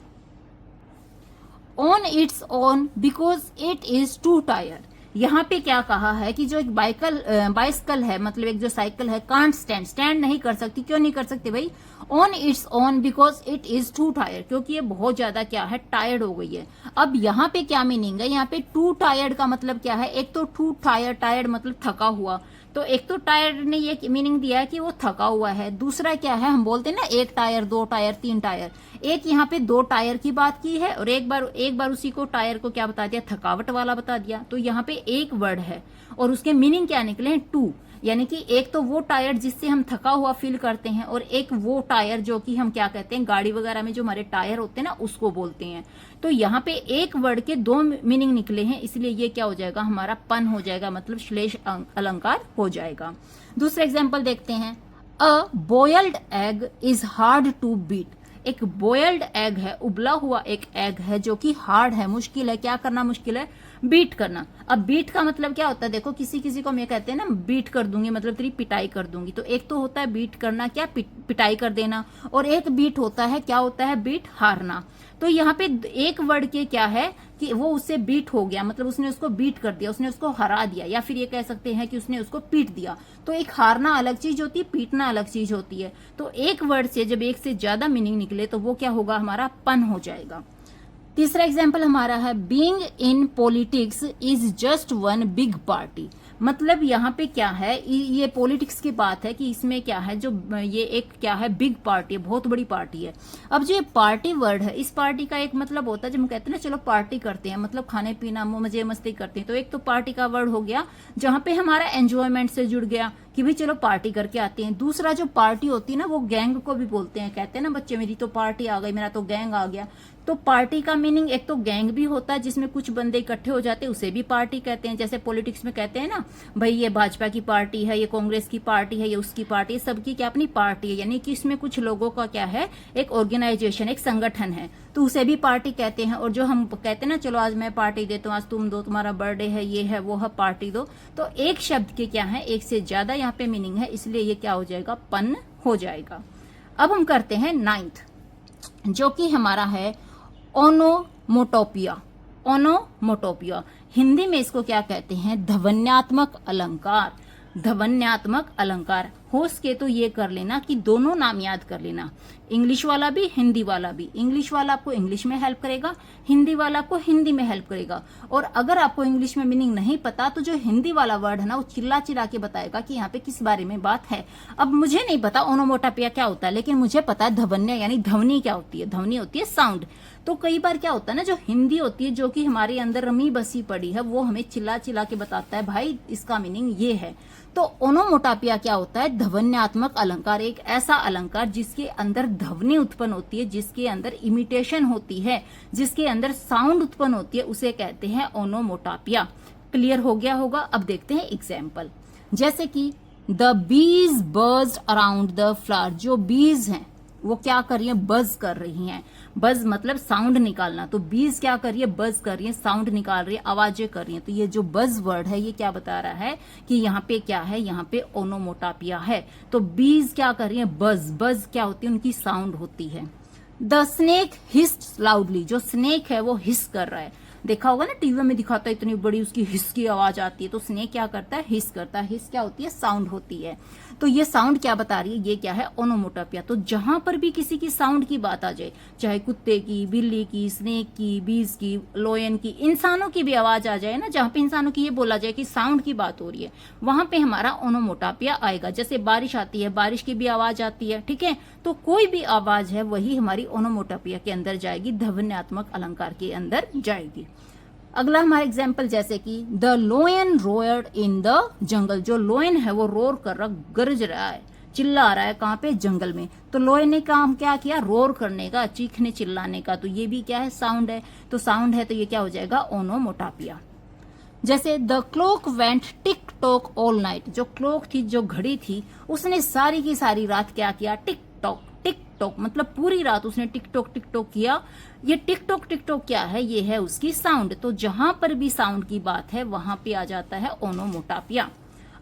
On its own because it is to tired, यहाँ पे क्या कहा है कि जो एक बाइसिकल है, मतलब एक जो साइकिल है, कांट स्टैंड, स्टैंड नहीं कर सकती। क्यों नहीं कर सकती भाई? On its own because it is to tired, क्योंकि ये बहुत ज्यादा क्या है, टायर्ड हो गई है। अब यहाँ पे क्या मीनिंग है? यहाँ पे टू टायर्ड का मतलब क्या है? एक तो टू टायर्ड, टायर्ड मतलब थका हुआ, तो एक तो टायर ने ये मीनिंग दिया है कि वो थका हुआ है। दूसरा क्या है, हम बोलते हैं ना एक टायर, दो टायर, तीन टायर, एक यहाँ पे दो टायर की बात की है और एक बार उसी को टायर को क्या बता दिया, थकावट वाला बता दिया। तो यहाँ पे एक वर्ड है और उसके मीनिंग क्या निकले हैं, टू, यानी कि एक तो वो टायर जिससे हम थका हुआ फील करते हैं और एक वो टायर जो कि हम क्या कहते हैं, गाड़ी वगैरह में जो हमारे टायर होते हैं ना, उसको बोलते हैं। तो यहाँ पे एक वर्ड के दो मीनिंग निकले हैं, इसलिए ये क्या हो जाएगा, हमारा पन हो जाएगा, मतलब श्लेष अलंकार हो जाएगा। दूसरा एग्जाम्पल देखते हैं, a boiled egg is hard to beat, एक बॉयल्ड एग है, उबला हुआ एक एग है जो कि हार्ड है, मुश्किल है, क्या करना मुश्किल है, बीट करना। अब बीट का मतलब क्या होता है, देखो किसी किसी को मैं कहते हैं ना, बीट कर दूंगी मतलब तेरी पिटाई कर दूंगी। तो एक तो होता है बीट करना, क्या पिटाई कर देना, और एक बीट होता है, क्या होता है, बीट हारना। तो यहाँ पे एक वर्ड के क्या है कि वो उससे बीट हो गया, मतलब उसने उसको बीट कर दिया, उसने उसको हरा दिया, या फिर ये कह सकते हैं कि उसने उसको पीट दिया। तो एक हारना अलग चीज होती है, पीटना अलग चीज होती है। तो एक वर्ड से जब एक से ज्यादा मीनिंग निकले तो वो क्या होगा, हमारा पन हो जाएगा। तीसरा एग्जाम्पल हमारा है, being in politics is just one big party, मतलब यहाँ पे क्या है, ये पॉलिटिक्स की बात है कि इसमें क्या है, जो ये एक क्या है, बिग पार्टी है, बहुत बड़ी पार्टी है। अब जो ये पार्टी वर्ड है, इस पार्टी का एक मतलब होता है, जब हम कहते हैं ना चलो पार्टी करते हैं, मतलब खाने पीना मजे मस्ती करते हैं, तो एक तो पार्टी का वर्ड हो गया जहां पे हमारा एंजॉयमेंट से जुड़ गया कि भाई चलो पार्टी करके आते हैं। दूसरा जो पार्टी होती है ना, वो गैंग को भी बोलते हैं, कहते हैं ना बच्चे मेरी तो पार्टी आ गई, मेरा तो गैंग आ गया। तो पार्टी का मीनिंग एक तो गैंग भी होता है जिसमें कुछ बंदे इकट्ठे हो जाते हैं, उसे भी पार्टी कहते हैं। जैसे पॉलिटिक्स में कहते हैं ना भाई ये भाजपा की पार्टी है, ये कांग्रेस की पार्टी है, ये उसकी पार्टी है, सबकी क्या अपनी पार्टी है, यानी कि इसमें कुछ लोगों का क्या है, एक ऑर्गेनाइजेशन, एक संगठन है, तो उसे भी पार्टी कहते हैं। और जो हम कहते हैं ना चलो आज मैं पार्टी देता हूँ, आज तुम दो, तुम्हारा बर्थडे है, ये है वो है, पार्टी दो। तो एक शब्द के क्या है, एक से ज्यादा यहाँ पे मीनिंग है, इसलिए ये क्या हो जाएगा, पन हो जाएगा। अब हम करते हैं 9th, जो कि हमारा है ओनोमोटोपिया। ओनोमोटोपिया हिंदी में इसको क्या कहते हैं, ध्वन्यात्मक अलंकार। ध्वन्यात्मक अलंकार हो सके तो ये कर लेना कि दोनों नाम याद कर लेना, इंग्लिश वाला भी हिंदी वाला भी। इंग्लिश वाला आपको इंग्लिश में हेल्प करेगा, हिंदी वाला आपको हिंदी में हेल्प करेगा। और अगर आपको इंग्लिश में मीनिंग नहीं पता तो जो हिंदी वाला वर्ड है ना, वो चिल्ला चिल्ला के बताएगा कि यहाँ पे किस बारे में बात है। अब मुझे नहीं पता ओनोमोटोपिया क्या होता है, लेकिन मुझे पता है ध्वन्य यानी ध्वनि क्या होती है। ध्वनि होती है साउंड। तो कई बार क्या होता है ना, जो हिंदी होती है जो कि हमारे अंदर रमी बसी पड़ी है, वो हमें चिल्ला चिल्ला के बताता है भाई इसका मीनिंग ये है। तो ओनोमोटोपिया क्या होता है, ध्वन्यात्मक अलंकार, एक ऐसा अलंकार जिसके अंदर ध्वनि उत्पन्न होती है, जिसके अंदर इमिटेशन होती है, जिसके अंदर साउंड उत्पन्न होती है, उसे कहते हैं ओनोमोटोपिया। क्लियर हो गया होगा। अब देखते हैं एग्जाम्पल, जैसे कि the bees बज्ड around the flower, जो बीज हैं वो क्या कर रही है, बज कर रही हैं। बज मतलब साउंड निकालना, तो बीज क्या कर रही है, बज कर रही है, साउंड निकाल रही है, आवाजें कर रही हैं। तो ये जो बज वर्ड है ये क्या बता रहा है कि यहाँ पे क्या है, यहाँ पे ओनोमोटोपिया है। तो बीज क्या कर रही है, बज। बज क्या होती है, उनकी साउंड होती है। द स्नेक हिस्ड लाउडली, जो स्नेक है वो हिस कर रहा है। देखा होगा ना टीवी में दिखाता है, इतनी बड़ी उसकी हिस की आवाज आती है, तो स्नेक क्या करता है, हिस करता है। हिस क्या होती है, साउंड होती है। तो ये साउंड क्या बता रही है, ये क्या है, ओनोमोटोपिया। तो जहां पर भी किसी की साउंड की बात आ जाए, चाहे कुत्ते की, बिल्ली की, स्नेक की, बीज की, लोयन की, इंसानों की भी आवाज आ जाए ना, जहां पे इंसानों की ये बोला जाए कि साउंड की बात हो रही है, वहां पे हमारा ओनोमोटोपिया आएगा। जैसे बारिश आती है, बारिश की भी आवाज आती है, ठीक है। तो कोई भी आवाज है वही हमारी ओनोमोटोपिया के अंदर जाएगी, ध्वन्यात्मक अलंकार के अंदर जाएगी। अगला हमारा एग्जाम्पल, जैसे कि द लोयन रोयर्ड इन द जंगल, जो लोयन है वो रोर कर रहा, गरज रहा है, चिल्ला रहा है, कहाँ पे, जंगल में। तो लोयन ने काम क्या किया, रोर करने का, चीखने चिल्लाने का। तो ये भी क्या है, साउंड है। तो साउंड है तो ये क्या हो जाएगा, ओनोमोटोपिया। जैसे the clock went tick tock all night, जो क्लॉक थी, जो घड़ी थी, उसने सारी की सारी रात क्या किया, टिक टॉक। टिक टॉक मतलब पूरी रात उसने टिक टॉक किया। ये टिक टॉक क्या है, ये है उसकी साउंड। तो जहां पर भी साउंड की बात है वहां पे आ जाता है ओनोमोटोपिया।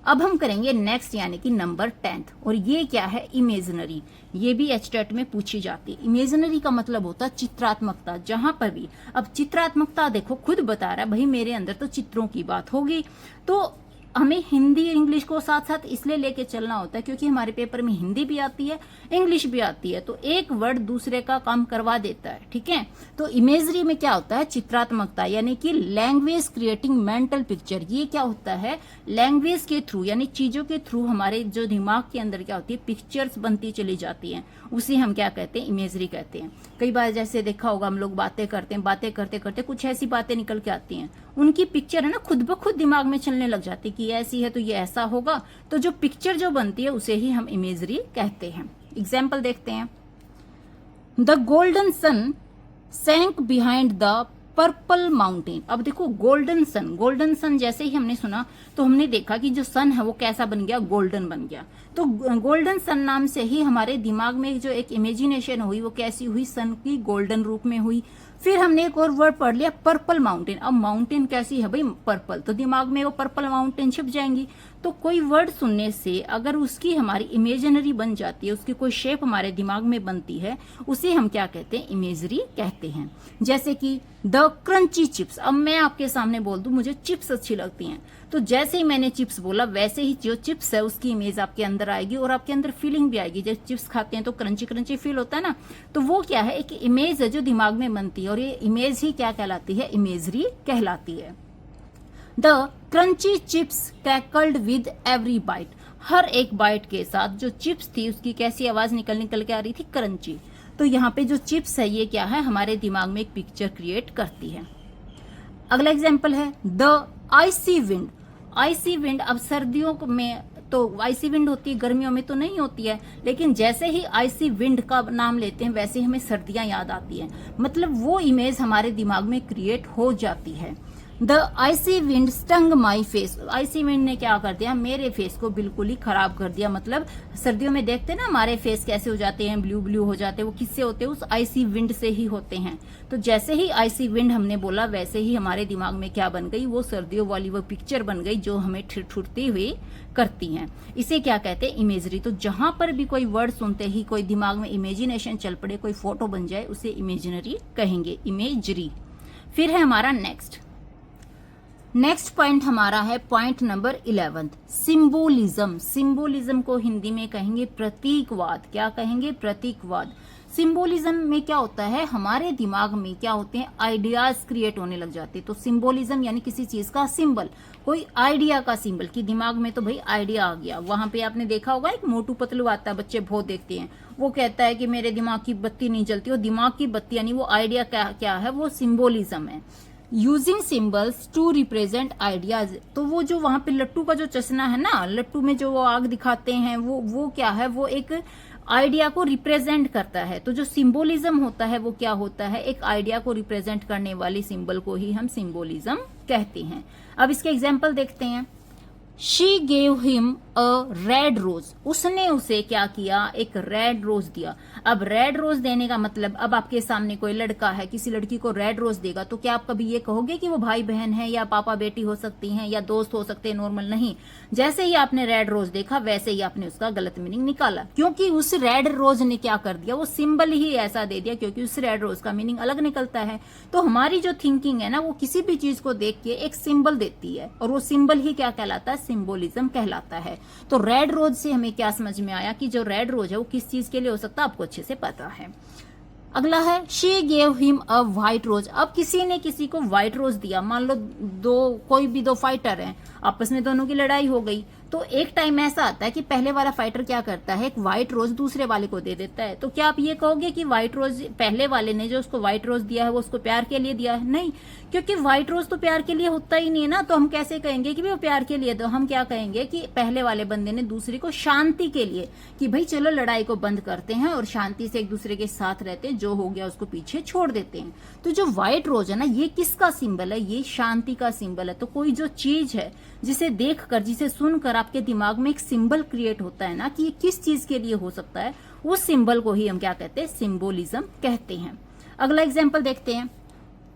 अब हम करेंगे नेक्स्ट यानी कि नंबर 10th, और ये क्या है, इमेजिनरी। ये भी एचटेट में पूछी जाती है। इमेजिनरी का मतलब होता है चित्रात्मकता, जहां पर भी अब चित्रात्मकता देखो खुद बता रहा है भाई मेरे अंदर तो चित्रों की बात होगी, तो हमें हिंदी इंग्लिश को साथ साथ इसलिए लेके चलना होता है क्योंकि हमारे पेपर में हिंदी भी आती है इंग्लिश भी आती है, तो एक वर्ड दूसरे का काम करवा देता है, ठीक है। तो इमेजरी में क्या होता है, चित्रात्मकता यानी कि लैंग्वेज क्रिएटिंग मेंटल पिक्चर। ये क्या होता है, लैंग्वेज के थ्रू यानी चीजों के थ्रू हमारे जो दिमाग के अंदर क्या होती है, पिक्चर्स बनती चली जाती हैं, उसे हम क्या कहते हैं, इमेजरी कहते हैं। कई बार जैसे देखा होगा हम लोग बातें करते हैं, बातें करते करते कुछ ऐसी बातें निकल के आती हैं, उनकी पिक्चर है ना खुद ब खुद दिमाग में चलने लग जाती है कि ये ऐसी है तो ये ऐसा होगा, तो जो पिक्चर जो बनती है उसे ही हम इमेजरी कहते हैं। एग्जाम्पल देखते हैं, the golden sun sank behind the purple mountain. अब देखो गोल्डन सन जैसे ही हमने सुना तो हमने देखा कि जो सन है वो कैसा बन गया, गोल्डन बन गया। तो गोल्डन सन नाम से ही हमारे दिमाग में जो एक इमेजिनेशन हुई वो कैसी हुई, सन की गोल्डन रूप में हुई। फिर हमने एक और वर्ड पढ़ लिया पर्पल माउंटेन। अब माउंटेन कैसी है भाई, पर्पल, तो दिमाग में वो पर्पल माउंटेन छिप जाएंगी। तो कोई वर्ड सुनने से अगर उसकी हमारी इमेजिनरी बन जाती है, उसकी कोई शेप हमारे दिमाग में बनती है, उसे हम क्या कहते हैं, इमेजरी कहते हैं। जैसे कि द क्रंची चिप्स। अब मैं आपके सामने बोल दूं मुझे चिप्स अच्छी लगती हैं, तो जैसे ही मैंने चिप्स बोला वैसे ही जो चिप्स है उसकी इमेज आपके अंदर आएगी और आपके अंदर फीलिंग भी आएगी। जब चिप्स खाते हैं तो क्रंची क्रंची फील होता है ना, तो वो क्या है, एक इमेज है जो दिमाग में बनती है, और ये इमेज ही क्या कहलाती है, इमेजरी कहलाती है। The crunchy chips crackled with every bite. हर एक बाइट के साथ जो चिप्स थी उसकी कैसी आवाज निकल के आ रही थी, क्रंची। तो यहाँ पे जो चिप्स है ये क्या है, हमारे दिमाग में एक पिक्चर क्रिएट करती है। अगला एग्जाम्पल है the icy wind. Icy wind, अब सर्दियों में तो आइसी विंड होती है, गर्मियों में तो नहीं होती है, लेकिन जैसे ही आइसी विंड का नाम लेते हैं वैसे ही हमें सर्दियां याद आती हैं, मतलब वो इमेज हमारे दिमाग में क्रिएट हो जाती है। The icy wind stung my face. Icy wind ने क्या कर दिया, मेरे फेस को बिल्कुल ही खराब कर दिया। मतलब सर्दियों में देखते हैं ना हमारे फेस कैसे हो जाते हैं, ब्लू ब्लू हो जाते हैं, वो किससे होते हैं, उस आइसी विंड से ही होते हैं। तो जैसे ही आइसी विंड हमने बोला वैसे ही हमारे दिमाग में क्या बन गई, वो सर्दियों वाली वो पिक्चर बन गई जो हमें ठिठुरती हुई करती हैं। इसे क्या कहते हैं, इमेजरी। तो जहां पर भी कोई वर्ड सुनते ही कोई दिमाग में इमेजिनेशन चल पड़े, कोई फोटो बन जाए, उसे इमेजिनरी कहेंगे, इमेजरी। फिर है हमारा नेक्स्ट पॉइंट हमारा है पॉइंट नंबर 11, सिंबोलिज्म। सिंबोलिज्म को हिंदी में कहेंगे प्रतीकवाद। क्या कहेंगे, प्रतीकवाद। सिंबोलिज्म में क्या होता है, हमारे दिमाग में क्या होते हैं, आइडियाज क्रिएट होने लग जाते हैं। तो सिंबोलिज्म यानी किसी चीज का सिंबल, कोई आइडिया का सिंबल, कि दिमाग में तो भाई आइडिया आ गया। वहां पे आपने देखा होगा एक मोटू पतलू आता है, बच्चे बहुत देखते हैं, वो कहता है कि मेरे दिमाग की बत्ती नहीं जलती। वो दिमाग की बत्ती यानी वो आइडिया क्या है, वो सिंबोलिज्म है। Using symbols to represent ideas. तो वो जो वहां पे लट्टू का जो चश्मा है ना, लट्टू में जो वो आग दिखाते हैं, वो क्या है, वो एक आइडिया को रिप्रेजेंट करता है। तो जो सिंबोलिज्म होता है वो क्या होता है, एक आइडिया को रिप्रेजेंट करने वाली सिंबल को ही हम सिंबोलिज्म कहते हैं। अब इसके एग्जाम्पल देखते हैं। She gave him a red rose. उसने उसे क्या किया, एक रेड रोज दिया। अब रेड रोज देने का मतलब, अब आपके सामने कोई लड़का है, किसी लड़की को रेड रोज देगा तो क्या आप कभी ये कहोगे कि वो भाई बहन है या पापा बेटी हो सकती हैं या दोस्त हो सकते हैं, नॉर्मल नहीं। जैसे ही आपने रेड रोज देखा वैसे ही आपने उसका गलत मीनिंग निकाला, क्योंकि उस रेड रोज ने क्या कर दिया, वो सिंबल ही ऐसा दे दिया, क्योंकि उस रेड रोज का मीनिंग अलग निकलता है। तो हमारी जो थिंकिंग है ना, वो किसी भी चीज को देख के एक सिंबल देती है, और वो सिंबल ही क्या कहलाता है, सिंबोलिज्म कहलाता है। तो रेड रोज से हमें क्या समझ में आया कि जो रेड रोज है वो किस चीज के लिए हो सकता है, आपको अच्छे से पता है। अगला है she gave him a white rose. अब किसी ने किसी को व्हाइट रोज दिया, मान लो कोई भी दो फाइटर हैं, आपस में दोनों की लड़ाई हो गई, तो एक टाइम ऐसा आता है कि पहले वाला फाइटर क्या करता है, एक व्हाइट रोज दूसरे वाले को दे देता है। तो क्या आप ये कहोगे कि व्हाइट रोज, पहले वाले ने जो उसको व्हाइट रोज दिया है वो उसको प्यार के लिए दिया है? नहीं, क्योंकि व्हाइट रोज तो प्यार के लिए होता ही नहीं है ना। तो हम कैसे कहेंगे कि वो प्यार के लिए? तो हम क्या कहेंगे कि पहले वाले बंदे ने दूसरे को शांति के लिए, कि भाई चलो लड़ाई को बंद करते हैं और शांति से एक दूसरे के साथ रहते हैं, जो हो गया उसको पीछे छोड़ देते हैं। तो जो व्हाइट रोज है ना, ये किसका सिंबल है, ये शांति का सिंबल है। तो कोई जो चीज है जिसे देखकर, जिसे सुनकर आपके दिमाग में एक सिंबल क्रिएट होता है ना कि ये किस चीज के लिए हो सकता है, उस सिंबल को ही हम क्या कहते हैं, सिंबोलिज्म कहते हैं। अगला एग्जांपल देखते हैं।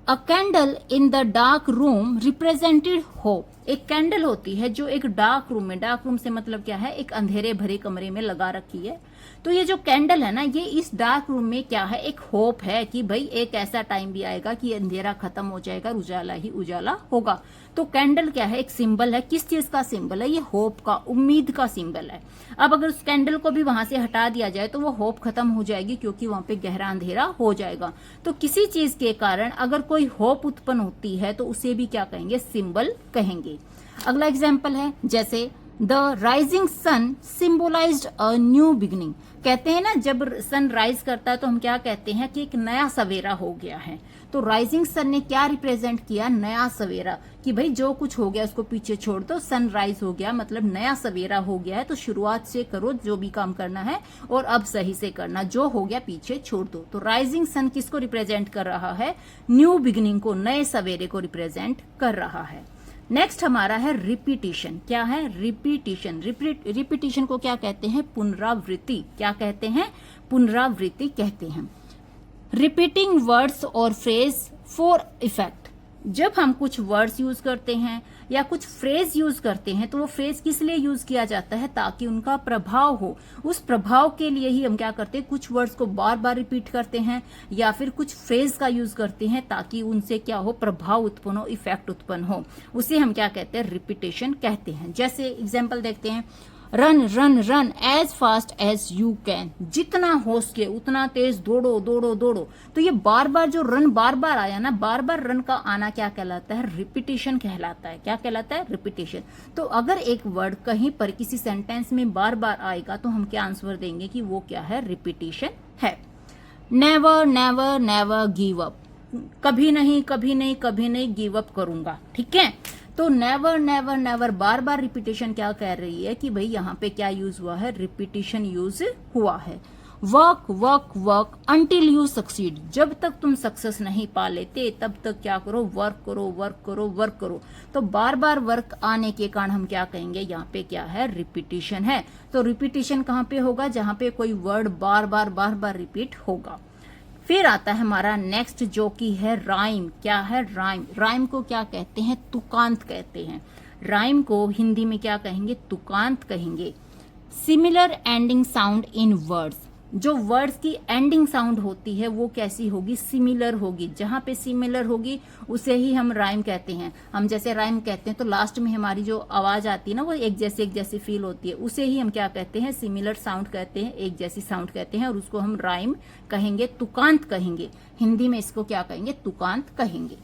अ candle in the dark room represented hope. एक कैंडल होती है जो एक डार्क रूम में, डार्क रूम से मतलब क्या है, एक अंधेरे भरे कमरे में लगा रखी है। तो ये जो कैंडल है ना, ये इस डार्क रूम में क्या है, एक होप है कि भाई एक ऐसा टाइम भी आएगा कि अंधेरा खत्म हो जाएगा, उजाला ही उजाला होगा। तो कैंडल क्या है, एक सिंबल है। किस चीज का सिंबल है, ये होप का, उम्मीद का सिंबल है। अब अगर उस कैंडल को भी वहां से हटा दिया जाए तो वो होप खत्म हो जाएगी, क्योंकि वहां पे गहरा अंधेरा हो जाएगा। तो किसी चीज के कारण अगर कोई होप उत्पन्न होती है तो उसे भी क्या कहेंगे, सिंबल कहेंगे। अगला एग्जाम्पल है, जैसे the rising sun symbolised a new beginning. कहते हैं ना, जब सन राइज करता है तो हम क्या कहते हैं कि एक नया सवेरा हो गया है। तो राइजिंग सन ने क्या रिप्रेजेंट किया, नया सवेरा, कि भाई जो कुछ हो गया उसको पीछे छोड़ दो, सन राइज हो गया मतलब नया सवेरा हो गया है। तो शुरुआत से करो जो भी काम करना है, और अब सही से करना, जो हो गया पीछे छोड़ दो। तो राइजिंग सन किसको रिप्रेजेंट कर रहा है, न्यू बिगिनिंग को, नए सवेरे को रिप्रेजेंट कर रहा है। नेक्स्ट हमारा है रिपीटिशन। क्या है, रिपीटिशन। रिपीटिशन को क्या कहते हैं, पुनरावृत्ति। क्या कहते हैं, पुनरावृत्ति कहते हैं। रिपीटिंग वर्ड्स और फ्रेज फॉर इफेक्ट। जब हम कुछ वर्ड्स यूज करते हैं या कुछ फ्रेज यूज करते हैं तो वो फ्रेज किस लिए यूज किया जाता है, ताकि उनका प्रभाव हो। उस प्रभाव के लिए ही हम क्या करते हैं, कुछ वर्ड्स को बार बार रिपीट करते हैं, या फिर कुछ फ्रेज का यूज करते हैं ताकि उनसे क्या हो, प्रभाव उत्पन्न हो, इफेक्ट उत्पन्न हो। उसे हम क्या कहते हैं, रिपीटेशन कहते हैं। जैसे एग्जाम्पल देखते हैं, run run run as fast as you can. जितना हो सके उतना तेज दौड़ो दौड़ो दौड़ो। तो ये बार बार जो रन बार बार आया ना, बार बार रन का आना क्या कहलाता है, रिपीटिशन कहलाता है। क्या कहलाता है, रिपीटिशन। तो अगर एक वर्ड कहीं पर किसी सेंटेंस में बार बार आएगा तो हम क्या आंसर देंगे कि वो क्या है, रिपीटिशन है। Never never never give up. कभी नहीं कभी नहीं कभी नहीं गिव अप करूंगा, ठीक है। तो नेवर नेवर नेवर, बार बार रिपीटेशन क्या कह रही है कि भाई यहाँ पे क्या यूज हुआ है, रिपीटेशन यूज हुआ है। Work work work until you succeed. जब तक तुम सक्सेस नहीं पा लेते तब तक क्या करो, वर्क करो वर्क करो वर्क करो। तो बार बार वर्क आने के कारण हम क्या कहेंगे, यहाँ पे क्या है, रिपीटेशन है। तो रिपीटेशन कहाँ पे होगा, जहाँ पे कोई वर्ड बार बार रिपीट होगा। फिर आता है हमारा नेक्स्ट जो कि है राइम। क्या है, राइम। राइम को क्या कहते हैं, तुकांत कहते हैं। राइम को हिंदी में क्या कहेंगे, तुकांत कहेंगे। Similar ending sound in words. जो वर्ड्स की एंडिंग साउंड होती है वो कैसी होगी, सिमिलर होगी। जहां पे सिमिलर होगी उसे ही हम राइम कहते हैं। हम जैसे राइम कहते हैं तो लास्ट में हमारी जो आवाज आती है ना, वो एक जैसी फील होती है, उसे ही हम क्या कहते हैं, सिमिलर साउंड कहते हैं, एक जैसी साउंड कहते हैं, और उसको हम राइम कहेंगे, तुकांत कहेंगे। हिंदी में इसको क्या कहेंगे, तुकांत कहेंगे।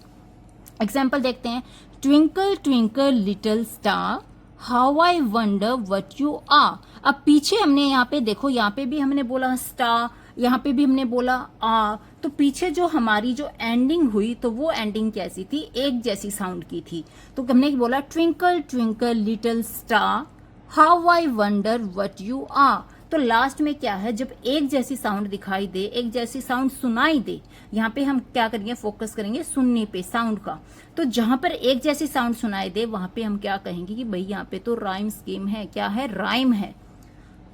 एग्जाम्पल देखते हैं, twinkle twinkle little star how I wonder what you are. अब पीछे हमने यहाँ पे देखो, यहाँ पे भी हमने बोला स्टार, यहाँ पे भी हमने बोला आ। तो पीछे जो हमारी जो एंडिंग हुई तो वो एंडिंग कैसी थी, एक जैसी साउंड की थी। तो हमने बोला twinkle twinkle little star how I wonder what you are. तो लास्ट में क्या है, जब एक जैसी साउंड दिखाई दे, एक जैसी साउंड सुनाई दे, यहाँ पे हम क्या करेंगे, फोकस करेंगे सुनने पे, साउंड का। तो जहां पर एक जैसी साउंड सुनाई दे वहां पे हम क्या कहेंगे कि भाई यहाँ पे तो राइम स्कीम है। क्या है, राइम है।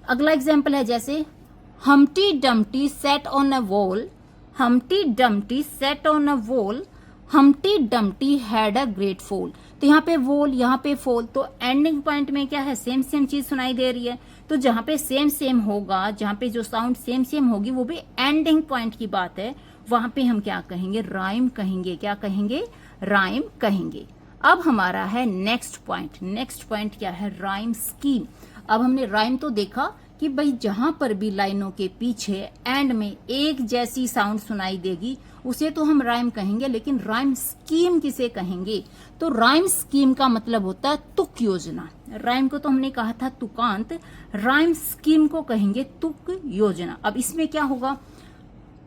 अगला एग्जाम्पल है, जैसे हमटी Dumpty set on a wall. हमटी Dumpty set on a wall हमटी Dumpty had a great fall. तो यहाँ पे वॉल, यहाँ पे फॉल, तो एंडिंग पॉइंट में क्या है, सेम सेम चीज सुनाई दे रही है। तो जहां पे सेम सेम होगा, जहां पे जो साउंड सेम सेम होगी वो भी एंडिंग पॉइंट की बात है, वहां पे हम क्या कहेंगे, राइम कहेंगे। क्या कहेंगे, राइम कहेंगे। अब हमारा है नेक्स्ट पॉइंट। नेक्स्ट पॉइंट क्या है, राइम स्कीम। अब हमने राइम तो देखा कि भाई जहां पर भी लाइनों के पीछे एंड में एक जैसी साउंड सुनाई देगी उसे तो हम राइम कहेंगे, लेकिन राइम स्कीम किसे कहेंगे, तो राइम स्कीम का मतलब होता है तुक योजना। राइम को तो हमने कहा था तुकांत, राइम स्कीम को कहेंगे तुक योजना। अब इसमें क्या होगा,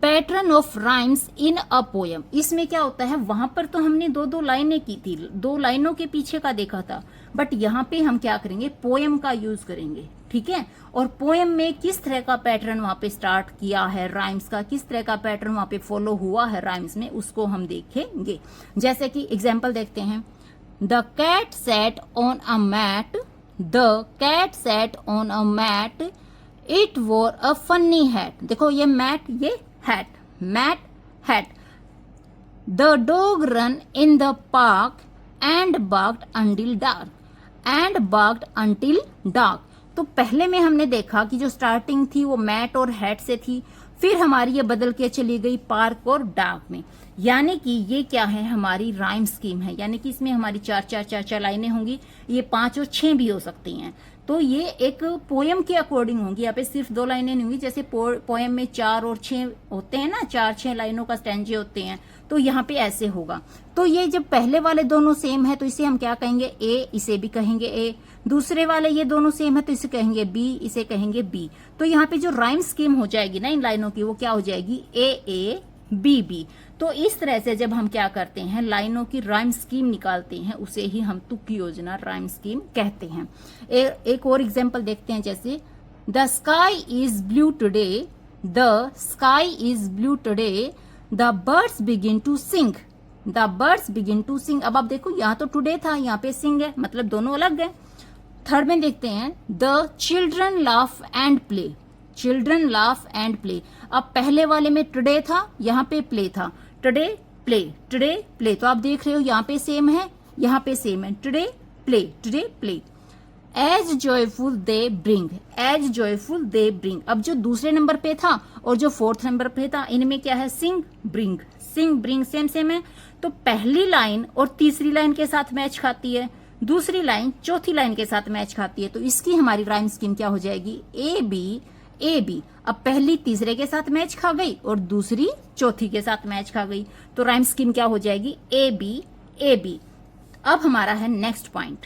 pattern of rhymes in a poem. इसमें क्या होता है, वहां पर तो हमने दो दो लाइनें की थी, दो लाइनों के पीछे का देखा था, बट यहाँ पे हम क्या करेंगे, पोयम का यूज करेंगे, ठीक है। और पोयम में किस तरह का पैटर्न वहां पे स्टार्ट किया है राइम्स का, किस तरह का पैटर्न वहां पे फॉलो हुआ है राइम्स में, उसको हम देखेंगे। जैसे कि एग्जाम्पल देखते हैं, the cat sat on a mat, the cat sat on a mat, it wore a funny hat. देखो ये मैट, ये hat, mat hat. The dog run in the park, and barked until dark, and barked until dark। तो पहले में हमने देखा कि जो स्टार्टिंग थी वो मैट और हैट से थी, फिर हमारी ये बदल के चली गई पार्क और डार्क में। यानी कि ये क्या है, हमारी राइम स्कीम है, यानी कि इसमें हमारी चार लाइनें होंगी, ये 5 और 6 भी हो सकती हैं। तो ये एक पोयम के अकॉर्डिंग होंगी, यहाँ पे सिर्फ 2 लाइनें नहीं होंगी। जैसे पोयम में 4 और 6 होते हैं ना, 4-6 लाइनों का स्टैंजे होते हैं, तो यहाँ पे ऐसे होगा। तो ये जब पहले वाले दोनों सेम है तो इसे हम क्या कहेंगे, ए, इसे भी कहेंगे ए। दूसरे वाले ये दोनों सेम है तो इसे कहेंगे बी, इसे कहेंगे बी। तो यहाँ पे जो राइम स्कीम हो जाएगी ना इन लाइनों की, वो क्या हो जाएगी, ए बी बी। तो इस तरह से जब हम क्या करते हैं, लाइनों की राइम स्कीम निकालते हैं, उसे ही हम तुक योजना राइम स्कीम कहते हैं। एक और एग्जांपल देखते हैं, जैसे the sky is blue today, the sky is blue today, the birds begin to sing, the birds begin to sing. अब आप देखो यहाँ तो टुडे था, यहाँ पे सिंग है, मतलब दोनों अलग है। थर्ड में देखते हैं the children laugh and play, children laugh and play. अब पहले वाले में टुडे था, यहाँ पे प्ले था, टुडे प्ले, टुडे प्ले। तो आप देख रहे हो यहाँ पे सेम है, यहाँ पे सेम है, today play, today play. As joyful they bring, as joyful they bring. अब जो दूसरे नंबर पे था और जो 4th नंबर पे था, इनमें क्या है, सिंग ब्रिंग, सिंग ब्रिंग सेम सेम है। तो पहली लाइन और तीसरी लाइन के साथ मैच खाती है, दूसरी लाइन चौथी लाइन के साथ मैच खाती है। तो इसकी हमारी राइम स्कीम क्या हो जाएगी, ए बी ए बी। अब पहली तीसरे के साथ मैच खा गई और दूसरी चौथी के साथ मैच खा गई, तो राइम स्कीम क्या हो जाएगी, ए बी ए बी। अब हमारा है नेक्स्ट पॉइंट,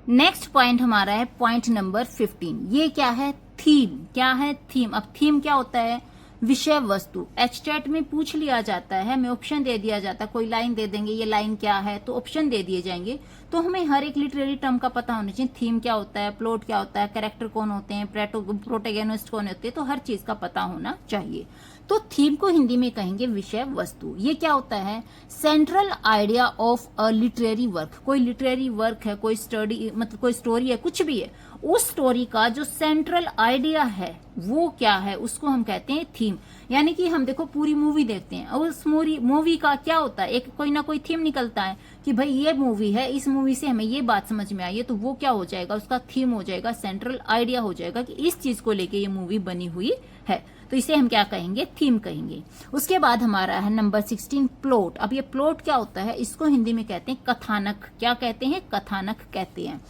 नेक्स्ट पॉइंट हमारा है पॉइंट नंबर 15। ये क्या है, थीम। क्या है, थीम। अब थीम क्या होता है, विषय वस्तु। एचटेट में पूछ लिया जाता है, हमें ऑप्शन दे दिया जाता है, कोई लाइन दे देंगे, ये लाइन क्या है, तो ऑप्शन दे दिए जाएंगे। तो हमें हर एक लिटरेरी टर्म का पता होना चाहिए, थीम क्या होता है, प्लॉट क्या होता है, कैरेक्टर कौन होते हैं, प्रोटैगनिस्ट कौन होते हैं, तो हर चीज का पता होना चाहिए। तो थीम को हिंदी में कहेंगे विषय वस्तु। ये क्या होता है, central idea of a literary work. कोई लिटरेरी वर्क है, कोई स्टडी, मतलब कोई स्टोरी है, कुछ भी है, उस स्टोरी का जो सेंट्रल आइडिया है वो क्या है, उसको हम कहते हैं थीम। यानी कि हम देखो पूरी मूवी देखते हैं और उस मूवी का क्या होता है, एक कोई ना कोई थीम निकलता है कि भाई ये मूवी है, इस मूवी से हमें ये बात समझ में आई है, तो वो क्या हो जाएगा, उसका थीम हो जाएगा, सेंट्रल आइडिया हो जाएगा कि इस चीज को लेके ये मूवी बनी हुई है, तो इसे हम क्या कहेंगे, थीम कहेंगे। उसके बाद हमारा है नंबर 16 प्लॉट। अब ये प्लॉट क्या होता है, इसको हिंदी में कहते हैं कथानक। क्या कहते हैं, कथानक कहते हैं।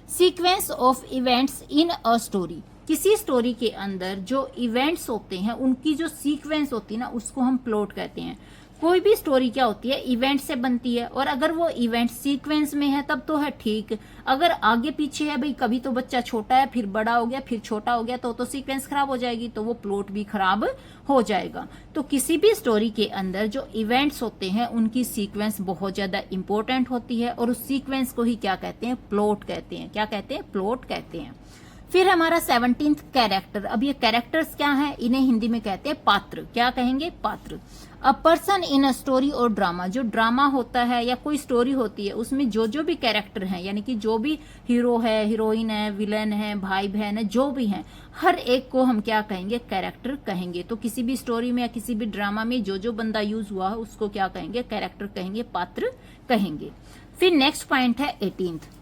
Sequence of events in a story. किसी स्टोरी के अंदर जो इवेंट्स होते हैं उनकी जो सीक्वेंस होती है ना, उसको हम प्लॉट कहते हैं। कोई भी स्टोरी क्या होती है, इवेंट से बनती है, और अगर वो इवेंट सीक्वेंस में है तब तो है ठीक। अगर आगे पीछे है, भाई कभी तो बच्चा छोटा है फिर बड़ा हो गया फिर छोटा हो गया, तो सीक्वेंस खराब हो जाएगी, तो वो प्लॉट भी खराब हो जाएगा। तो किसी भी स्टोरी के अंदर जो इवेंट्स होते हैं उनकी सीक्वेंस बहुत ज्यादा इंपॉर्टेंट होती है, और उस सीक्वेंस को ही क्या कहते हैं, प्लॉट कहते हैं। क्या कहते हैं, प्लॉट कहते हैं। फिर हमारा 17th कैरेक्टर। अब ये कैरेक्टर्स क्या है, इन्हें हिंदी में कहते हैं पात्र। क्या कहेंगे, पात्र। A person in a story और ड्रामा। जो ड्रामा होता है या कोई स्टोरी होती है उसमें जो जो भी कैरेक्टर हैं, यानी कि जो भी हीरो है, हीरोइन है, विलेन है, भाई बहन है, जो भी हैं, हर एक को हम क्या कहेंगे, कैरेक्टर कहेंगे। तो किसी भी स्टोरी में या किसी भी ड्रामा में जो जो बंदा यूज हुआ है उसको क्या कहेंगे, कैरेक्टर कहेंगे, पात्र कहेंगे। फिर नेक्स्ट पॉइंट है 18th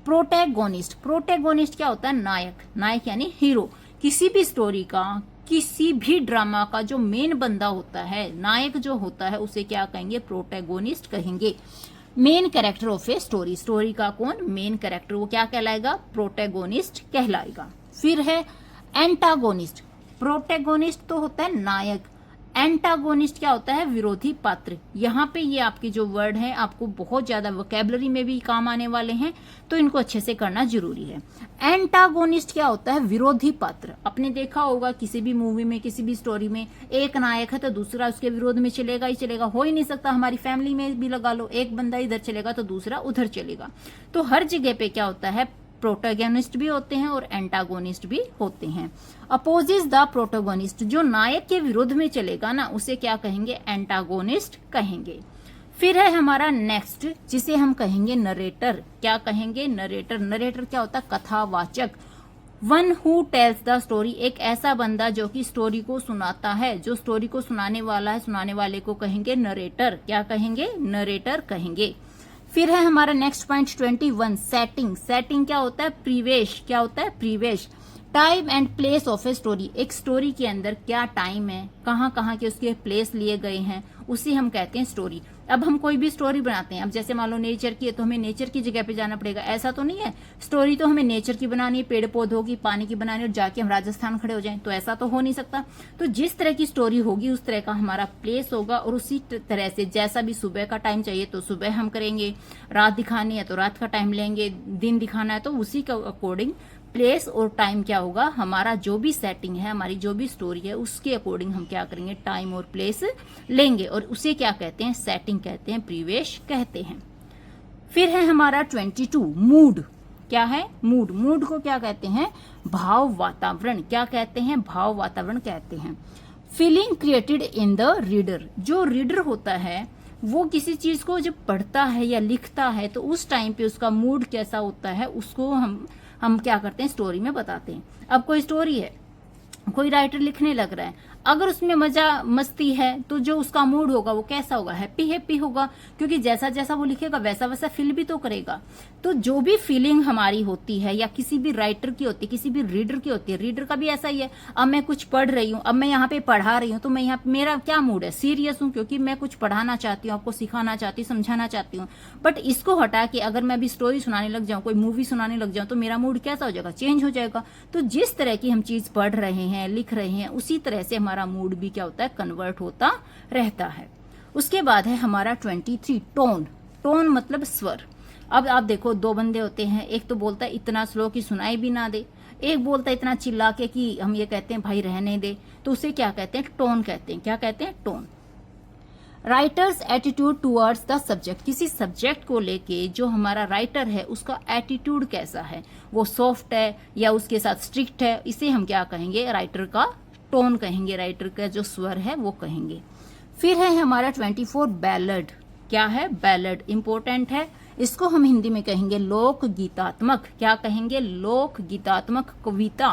प्रोटैगोनिस्ट। प्रोटैगोनिस्ट क्या होता है, नायक। नायक यानी हीरो। किसी भी स्टोरी का, किसी भी ड्रामा का जो मेन बंदा होता है, नायक जो होता है, उसे क्या कहेंगे, प्रोटैगोनिस्ट कहेंगे। Main character of a story. Story का कौन, मेन कैरेक्टर, वो क्या कहलाएगा, प्रोटैगोनिस्ट कहलाएगा। फिर है एंटागोनिस्ट। प्रोटैगोनिस्ट तो होता है नायक, एंटागोनिस्ट क्या होता है, विरोधी पात्र। यहाँ पे ये आपके जो वर्ड हैं आपको बहुत ज्यादा वोकैबुलरी में भी काम आने वाले हैं, तो इनको अच्छे से करना जरूरी है। एंटागोनिस्ट क्या होता है, विरोधी पात्र। आपने देखा होगा किसी भी मूवी में, किसी भी स्टोरी में, एक नायक है तो दूसरा उसके विरोध में चलेगा ही चलेगा, हो ही नहीं सकता। हमारी फैमिली में भी लगा लो, एक बंदा इधर चलेगा तो दूसरा उधर चलेगा। तो हर जगह पे क्या होता है, प्रोटैगनिस्ट भी होते हैं और एंटागोनिस्ट भी होते हैं। Opposes the protagonist. जो नायक के विरुद्ध में चलेगा ना, उसे क्या कहेंगे, एंटागोनिस्ट कहेंगे। फिर है हमारा नेक्स्ट, जिसे हम कहेंगे नरेटर। क्या कहेंगे, नरेटर। नरेटर क्या होता है, कथावाचक। One who tells the story. एक ऐसा बंदा जो कि स्टोरी को सुनाता है, जो स्टोरी को सुनाने वाला है, सुनाने वाले को कहेंगे नरेटर। क्या कहेंगे, नरेटर कहेंगे। फिर है हमारा नेक्स्ट पॉइंट 21 सेटिंग। सेटिंग क्या होता है? प्रीवेश। क्या होता है? प्रीवेश। Time and place of a story. एक स्टोरी के अंदर क्या टाइम है, कहाँ कहाँ के उसके प्लेस लिए गए हैं, उसी हम कहते हैं स्टोरी। अब हम कोई भी स्टोरी बनाते हैं, अब जैसे मान लो नेचर की है तो हमें नेचर की जगह पे जाना पड़ेगा, ऐसा तो नहीं है। स्टोरी तो हमें नेचर की बनानी है, पेड़ पौधों की, पानी की बनानी है, और जाके हम राजस्थान खड़े हो जाएं, तो ऐसा तो हो नहीं सकता। तो जिस तरह की स्टोरी होगी उस तरह का हमारा प्लेस होगा, और उसी तरह से जैसा भी सुबह का टाइम चाहिए तो सुबह हम करेंगे, रात दिखानी है तो रात का टाइम लेंगे, दिन दिखाना है तो उसी का अकॉर्डिंग प्लेस और टाइम क्या होगा, हमारा जो भी सेटिंग है, हमारी जो भी स्टोरी है उसके अकॉर्डिंग हम क्या करेंगे, टाइम और प्लेस लेंगे, और उसे क्या कहते हैं? सेटिंग कहते हैं, प्रीवेश कहते हैं। फिर है हमारा 22 मूड। क्या है? मूड। मूड को क्या कहते हैं? भाव वातावरण। क्या कहते हैं? भाव वातावरण कहते हैं। Feeling created in the reader. जो रीडर होता है वो किसी चीज को जब पढ़ता है या लिखता है तो उस टाइम पे उसका मूड कैसा होता है उसको हम क्या करते हैं, स्टोरी में बताते हैं। अब कोई स्टोरी है, कोई राइटर लिखने लग रहा है, अगर उसमें मजा मस्ती है तो जो उसका मूड होगा वो कैसा होगा? हैप्पी हैप्पी होगा, क्योंकि जैसा जैसा वो लिखेगा वैसा वैसा फील भी तो करेगा। तो जो भी फीलिंग हमारी होती है या किसी भी राइटर की होती है, किसी भी रीडर की होती है, रीडर का भी ऐसा ही है। अब मैं कुछ पढ़ रही हूँ, अब मैं यहाँ पे पढ़ा रही हूँ, तो मैं यहाँ मेरा क्या मूड है? सीरियस हूँ, क्योंकि मैं कुछ पढ़ाना चाहती हूँ, आपको सिखाना चाहती हूँ, समझाना चाहती हूँ। बट इसको हटा के अगर मैं अभी स्टोरी सुनाने लग जाऊँ, कोई मूवी सुनाने लग जाऊँ, तो मेरा मूड कैसा हो जाएगा? चेंज हो जाएगा। तो जिस तरह की हम चीज पढ़ रहे हैं, लिख रहे हैं, उसी तरह से हमारा मूड भी क्या होता है? कन्वर्ट होता रहता है। उसके बाद है हमारा 23 टोन। टोन मतलब स्वर। अब आप देखो, दो बंदे होते हैं, एक तो बोलता है इतना स्लो कि सुनाई भी ना दे, एक बोलता है इतना चिल्ला के कि हम ये कहते हैं भाई रहने दे, तो उसे क्या कहते हैं? टोन कहते हैं। क्या कहते हैं? Tone. Writers attitude towards the subject. किसी सब्जेक्ट को लेके जो हमारा राइटर है उसका एटीट्यूड कैसा है, वो सॉफ्ट है या उसके साथ स्ट्रिक्ट है, इसे हम क्या कहेंगे? राइटर का टोन कहेंगे, राइटर का जो स्वर है वो कहेंगे। फिर है हमारा 24 बैलड। क्या है? बैलड इंपॉर्टेंट है। इसको हम हिंदी में कहेंगे लोक गीतात्मक। क्या कहेंगे? लोक गीतात्मक कविता।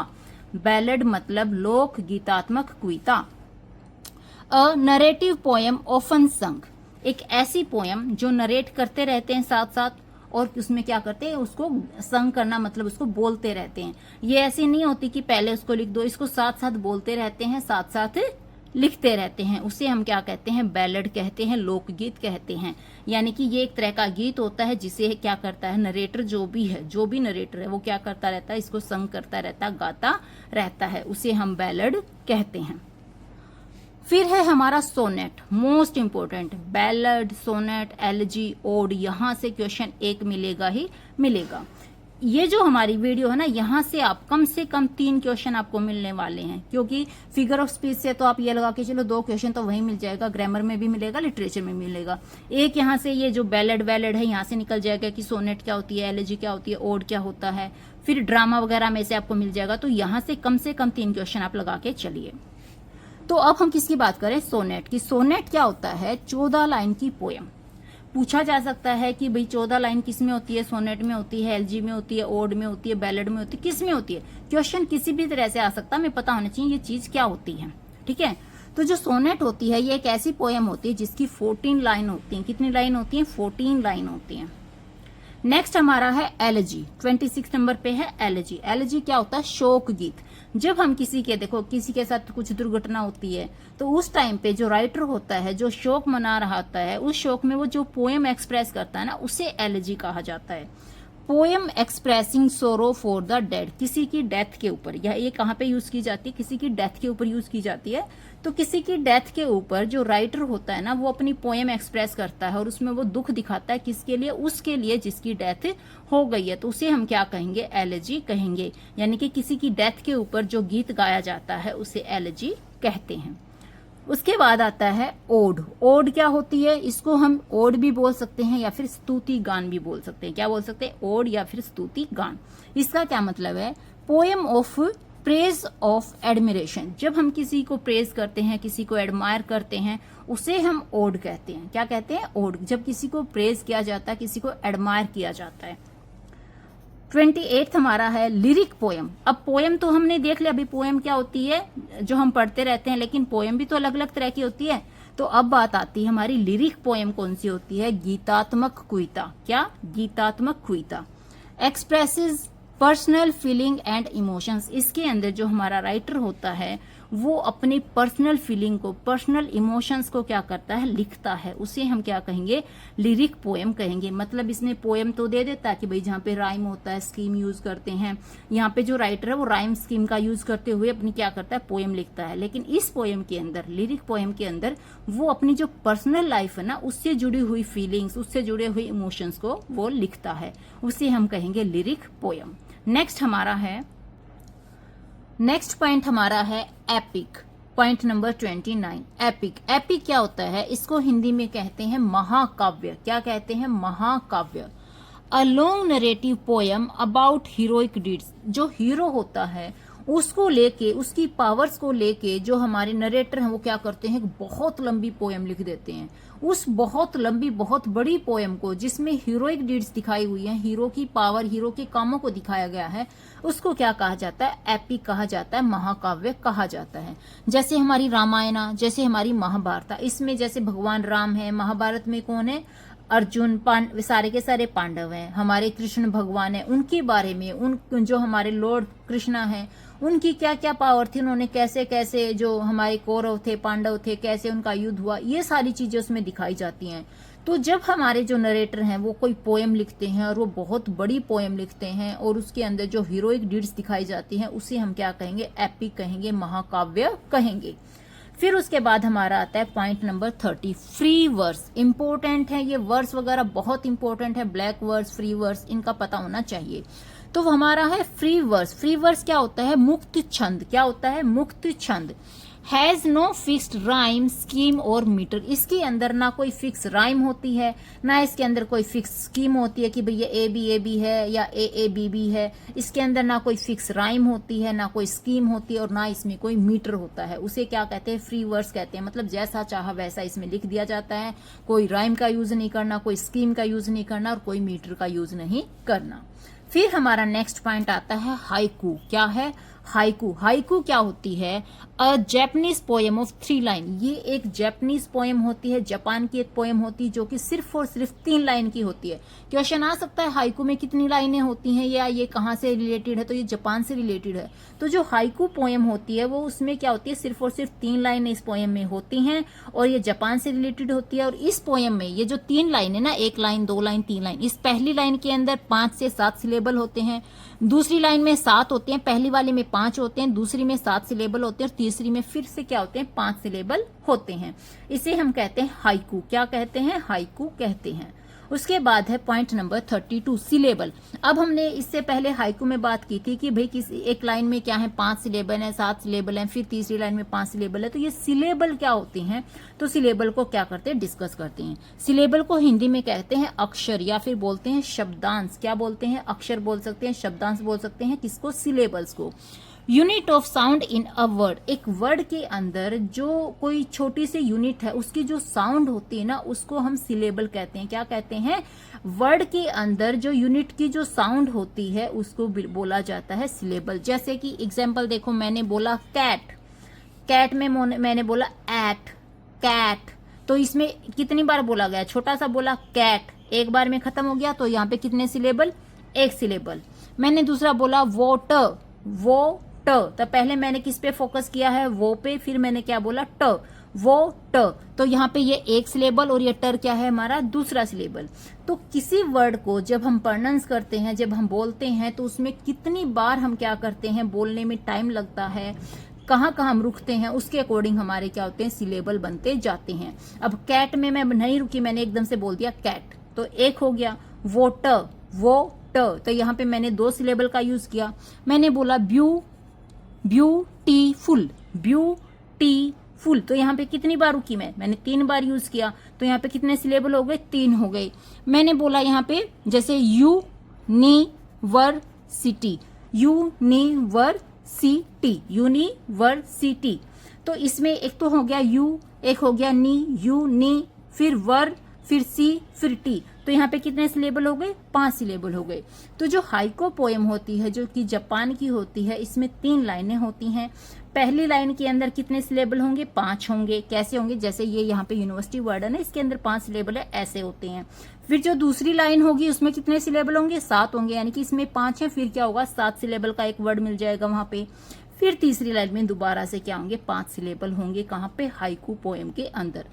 बैलड मतलब लोक गीतात्मक कविता। अ नरेटिव पोयम ऑफन संग। एक ऐसी पोयम जो नरेट करते रहते हैं साथ साथ, और उसमें क्या करते हैं? उसको संग करना मतलब उसको बोलते रहते हैं। ये ऐसी नहीं होती कि पहले उसको लिख दो, इसको साथ साथ बोलते रहते हैं, साथ साथ लिखते रहते हैं। उसे हम क्या कहते हैं? बैलड कहते हैं, लोकगीत कहते हैं। यानी कि ये एक तरह का गीत होता है जिसे क्या करता है? नरेटर जो भी नरेटर है वो क्या करता रहता है? इसको संग करता रहता है, गाता रहता है, उसे हम बैलड कहते हैं। फिर है हमारा sonnet, most important. Ballad, sonnet, elegy, ode, यहां से क्वेश्चन एक मिलेगा ही मिलेगा। ये जो हमारी वीडियो है ना, यहाँ से आप कम से कम 3 क्वेश्चन आपको मिलने वाले हैं, क्योंकि फिगर ऑफ स्पीच से तो आप ये लगा के चलो 2 क्वेश्चन तो वहीं मिल जाएगा, ग्रामर में भी मिलेगा, लिटरेचर में मिलेगा। एक यहाँ से ये जो बैलड वैलड है यहाँ से निकल जाएगा कि सोनेट क्या होती है, एलिजी क्या होती है, ओड क्या होता है। फिर ड्रामा वगैरह में से आपको मिल जाएगा। तो यहाँ से कम 3 क्वेश्चन आप लगा के चलिए। तो अब हम किसकी बात करें? सोनेट की। सोनेट क्या होता है? 14 लाइन की पोयम। पूछा जा सकता है कि भाई 14 लाइन किस में होती है? सोनेट में होती है, एलजी में होती है, ओड में होती है, बैलड में होती है, किस में होती है? क्वेश्चन किसी भी तरह से आ सकता है, हमें पता होना चाहिए ये चीज क्या होती है। ठीक है। तो जो सोनेट होती है ये एक ऐसी पोयम होती है जिसकी 14 लाइन होती है। कितनी लाइन होती है? 14 लाइन होती है। नेक्स्ट हमारा है एलिजी। 26 नंबर पे है एलिजी। एलिजी क्या होता है? शोक गीत। जब हम किसी के साथ कुछ दुर्घटना होती है तो उस टाइम पे जो राइटर होता है, जो शोक मना रहा होता है, उस शोक में वो जो पोएम एक्सप्रेस करता है ना, उसे एलिजी कहा जाता है। पोएम एक्सप्रेसिंग सोरो फॉर द डेड। किसी की डेथ के ऊपर, या ये कहाँ पे यूज की जाती है? किसी की डेथ के ऊपर यूज की जाती है। तो किसी की डेथ के ऊपर जो राइटर होता है ना, वो अपनी पोएम एक्सप्रेस करता है और उसमें वो दुख दिखाता है। किसके लिए? उसके लिए जिसकी डेथ हो गई है। तो उसे हम क्या कहेंगे? एलिजी कहेंगे। यानी कि किसी की डेथ के ऊपर जो गीत गाया जाता है उसे एलिजी कहते हैं। उसके बाद आता है ओड। ओड क्या होती है? इसको हम ओड भी बोल सकते हैं या फिर स्तुति गान भी बोल सकते हैं। क्या बोल सकते हैं? ओड या फिर स्तुति गान। इसका क्या मतलब है? Poem of praise of admiration. जब हम किसी को प्रेज करते हैं, किसी को एडमायर करते हैं, उसे हम ओड कहते हैं। क्या कहते हैं? ओड। जब किसी को प्रेज किया जाता है, किसी को एडमायर किया जाता है। 28 हमारा है लिरिक पोएम। अब पोएम तो हमने देख लिया, अभी पोएम क्या होती है जो हम पढ़ते रहते हैं, लेकिन पोएम भी तो अलग अलग तरह की होती है। तो अब बात आती है हमारी लिरिक पोएम कौन सी होती है, गीतात्मक कविता। क्या, गीतात्मक कविता। Expresses personal feeling and emotions. इसके अंदर जो हमारा राइटर होता है वो अपनी पर्सनल फीलिंग को, पर्सनल इमोशंस को क्या करता है, लिखता है, उसे हम क्या कहेंगे, लिरिक पोएम कहेंगे। मतलब इसमें पोएम तो दे देता है कि भाई जहाँ पे राइम होता है स्कीम यूज करते हैं, यहाँ पे जो राइटर है वो राइम स्कीम का यूज करते हुए अपनी क्या करता है, पोएम लिखता है। लेकिन इस पोएम के अंदर, लिरिक पोएम के अंदर वो अपनी जो पर्सनल लाइफ है ना उससे जुड़ी हुई फीलिंग्स, उससे जुड़े हुए इमोशंस को वो लिखता है, उसे हम कहेंगे लिरिक पोएम। नेक्स्ट पॉइंट हमारा है epic. Point number 29, epic. Epic क्या होता है, इसको हिंदी में कहते हैं महाकाव्य। क्या कहते हैं, महाकाव्य। A long narrative poem about heroic deeds. जो हीरो होता है उसको लेके, उसकी पावर्स को लेके जो हमारे नरेटर हैं वो क्या करते हैं, बहुत लंबी पोएम लिख देते हैं। उस बहुत लंबी, बहुत बड़ी पोएम को जिसमें हीरोइक डीड्स दिखाई हुई हैं, हीरो की पावर, हीरो के कामों को दिखाया गया है, उसको क्या कहा जाता है, एपिक कहा जाता है, महाकाव्य कहा जाता है। जैसे हमारी रामायणा, जैसे हमारी महाभारत, इसमें जैसे भगवान राम है, महाभारत में कौन है, अर्जुन, सारे के सारे पांडव हैं, हमारे कृष्ण भगवान है, उनके बारे में, उन जो हमारे लॉर्ड कृष्णा हैं उनकी क्या क्या पावर थी, उन्होंने कैसे कैसे, जो हमारे कौरव थे, पांडव थे, कैसे उनका युद्ध हुआ, ये सारी चीजें उसमें दिखाई जाती हैं। तो जब हमारे जो नरेटर हैं वो कोई पोएम लिखते हैं और वो बहुत बड़ी पोएम लिखते हैं और उसके अंदर जो हीरोइक डीड्स दिखाई जाती हैं उसे हम क्या कहेंगे, एपिक कहेंगे, महाकाव्य कहेंगे। फिर उसके बाद हमारा आता है point number 30, free verse. Important है ये वर्स वगैरह, बहुत इंपॉर्टेंट है, ब्लैक वर्स, फ्री वर्स, इनका पता होना चाहिए। तो हमारा है फ्री वर्स। फ्री वर्स क्या होता है, मुक्त छंद। क्या होता है, मुक्त छंद। Has no fixed rhyme, scheme और मीटर। इसके अंदर ना कोई फिक्स राइम होती है, ना इसके अंदर कोई फिक्स स्कीम होती है कि भाई ये ए बी है या ए बी बी है। इसके अंदर ना कोई फिक्स राइम होती है, ना कोई स्कीम होती है, और ना इसमें कोई मीटर होता है। उसे क्या कहते हैं, फ्री वर्स कहते हैं। मतलब जैसा चाहा वैसा इसमें लिख दिया जाता है, कोई राइम का यूज नहीं करना, कोई स्कीम का यूज नहीं करना और कोई मीटर का यूज नहीं करना। फिर हमारा नेक्स्ट पॉइंट आता है हाइकू। क्या है, हाइकू। हाइकू क्या होती है, a Japanese poem of 3 line. ये एक जैपनीज पोएम होती है, जापान की एक पोएम होती है जो कि सिर्फ और सिर्फ 3 लाइन की होती है। क्वेश्चन आ सकता है हाइकू में कितनी लाइनें होती हैं या ये कहाँ से रिलेटेड है, तो ये जापान से रिलेटेड है। तो जो हाइकू पोएम होती है वो उसमें क्या होती है, सिर्फ और सिर्फ 3 लाइनें इस पोएम में होती हैं और ये जापान से रिलेटेड होती है। और इस पोएम में ये जो 3 लाइन है ना, 1 लाइन, 2 लाइन, 3 लाइन, इस पहली लाइन के अंदर 5 से 7 सिलेबल होते हैं, दूसरी लाइन में 7 होते हैं, पहली वाले में 5 होते हैं, दूसरी में 7 सिलेबल होते हैं और तीसरी में फिर से क्या होते हैं, 5 सिलेबल होते हैं। इसे हम कहते हैं हाइकू। क्या कहते हैं, हाइकू कहते हैं। उसके बाद है पॉइंट नंबर 32, सिलेबल। अब हमने इससे पहले हाइकू में बात की थी कि भाई किसी एक लाइन में क्या है, 5 सिलेबल है, 7 सिलेबल है, फिर तीसरी लाइन में 5 सिलेबल है। तो ये सिलेबल क्या होते हैं, तो सिलेबल को क्या करते हैं, डिस्कस करते हैं। सिलेबल को हिंदी में कहते हैं अक्षर या फिर बोलते हैं शब्दांश। क्या बोलते हैं, अक्षर बोल सकते हैं, शब्दांश बोल सकते हैं, किसको, सिलेबल्स को। Unit of sound in a word. एक वर्ड के अंदर जो कोई छोटी सी यूनिट है उसकी जो साउंड होती है ना उसको हम सिलेबल कहते हैं। क्या कहते हैं, वर्ड के अंदर जो यूनिट की जो साउंड होती है उसको बोला जाता है सिलेबल। जैसे कि एग्जांपल देखो, मैंने बोला कैट, कैट में मैंने बोला एट, कैट, तो इसमें कितनी बार बोला गया, छोटा सा बोला कैट, एक बार में खत्म हो गया, तो यहाँ पे कितने सिलेबल, 1 सिलेबल। मैंने दूसरा बोला वोटर, वो ट, तो पहले मैंने किस पे फोकस किया है, वो पे, फिर मैंने क्या बोला, ट, वो ट, तो यहाँ पे ये 1 सिलेबल और ये टर क्या है, हमारा दूसरा सिलेबल। तो किसी वर्ड को जब हम प्रोनाउंस करते हैं, जब हम बोलते हैं, तो उसमें कितनी बार हम क्या करते हैं, बोलने में टाइम लगता है, कहाँ कहाँ हम रुकते हैं, उसके अकॉर्डिंग हमारे क्या होते हैं, सिलेबल बनते जाते हैं। अब कैट में मैं नहीं रुकी, मैंने एकदम से बोल दिया कैट, तो 1 हो गया। वो ट, वो ट, तो यहाँ पे मैंने 2 सिलेबल का यूज किया। मैंने बोला ब्यूटीफुल, ब्यूटीफुल, तो यहाँ पे कितनी बार रुकी मैंने 3 बार यूज किया, तो यहाँ पे कितने सिलेबल हो गए, 3 हो गए। मैंने बोला यहाँ पे जैसे यूनिवर्सिटी, यूनिवर्सिटी, यूनिवर्सिटी, तो इसमें एक तो हो गया यू, एक हो गया नी, यू नी, फिर वर, फिर सी, फिर टी, तो यहाँ पे कितने सिलेबल हो गए, 5 सिलेबल हो गए। तो जो हाइको पोएम होती है जो कि जापान की होती है, इसमें 3 लाइनें होती हैं। पहली लाइन के अंदर कितने सिलेबल होंगे, 5 होंगे। कैसे होंगे, जैसे ये यहाँ पे यूनिवर्सिटी वर्ड है ना, इसके अंदर 5 सिलेबल है, ऐसे होते हैं। फिर जो दूसरी लाइन होगी उसमें कितने सिलेबल होंगे, 7 होंगे, यानी कि इसमें 5 है, फिर क्या होगा 7 सिलेबल का एक वर्ड मिल जाएगा वहां पे। फिर तीसरी लाइन में दोबारा से क्या होंगे, 5 सिलेबल होंगे, कहाँ पे, हाइकू पोएम के अंदर।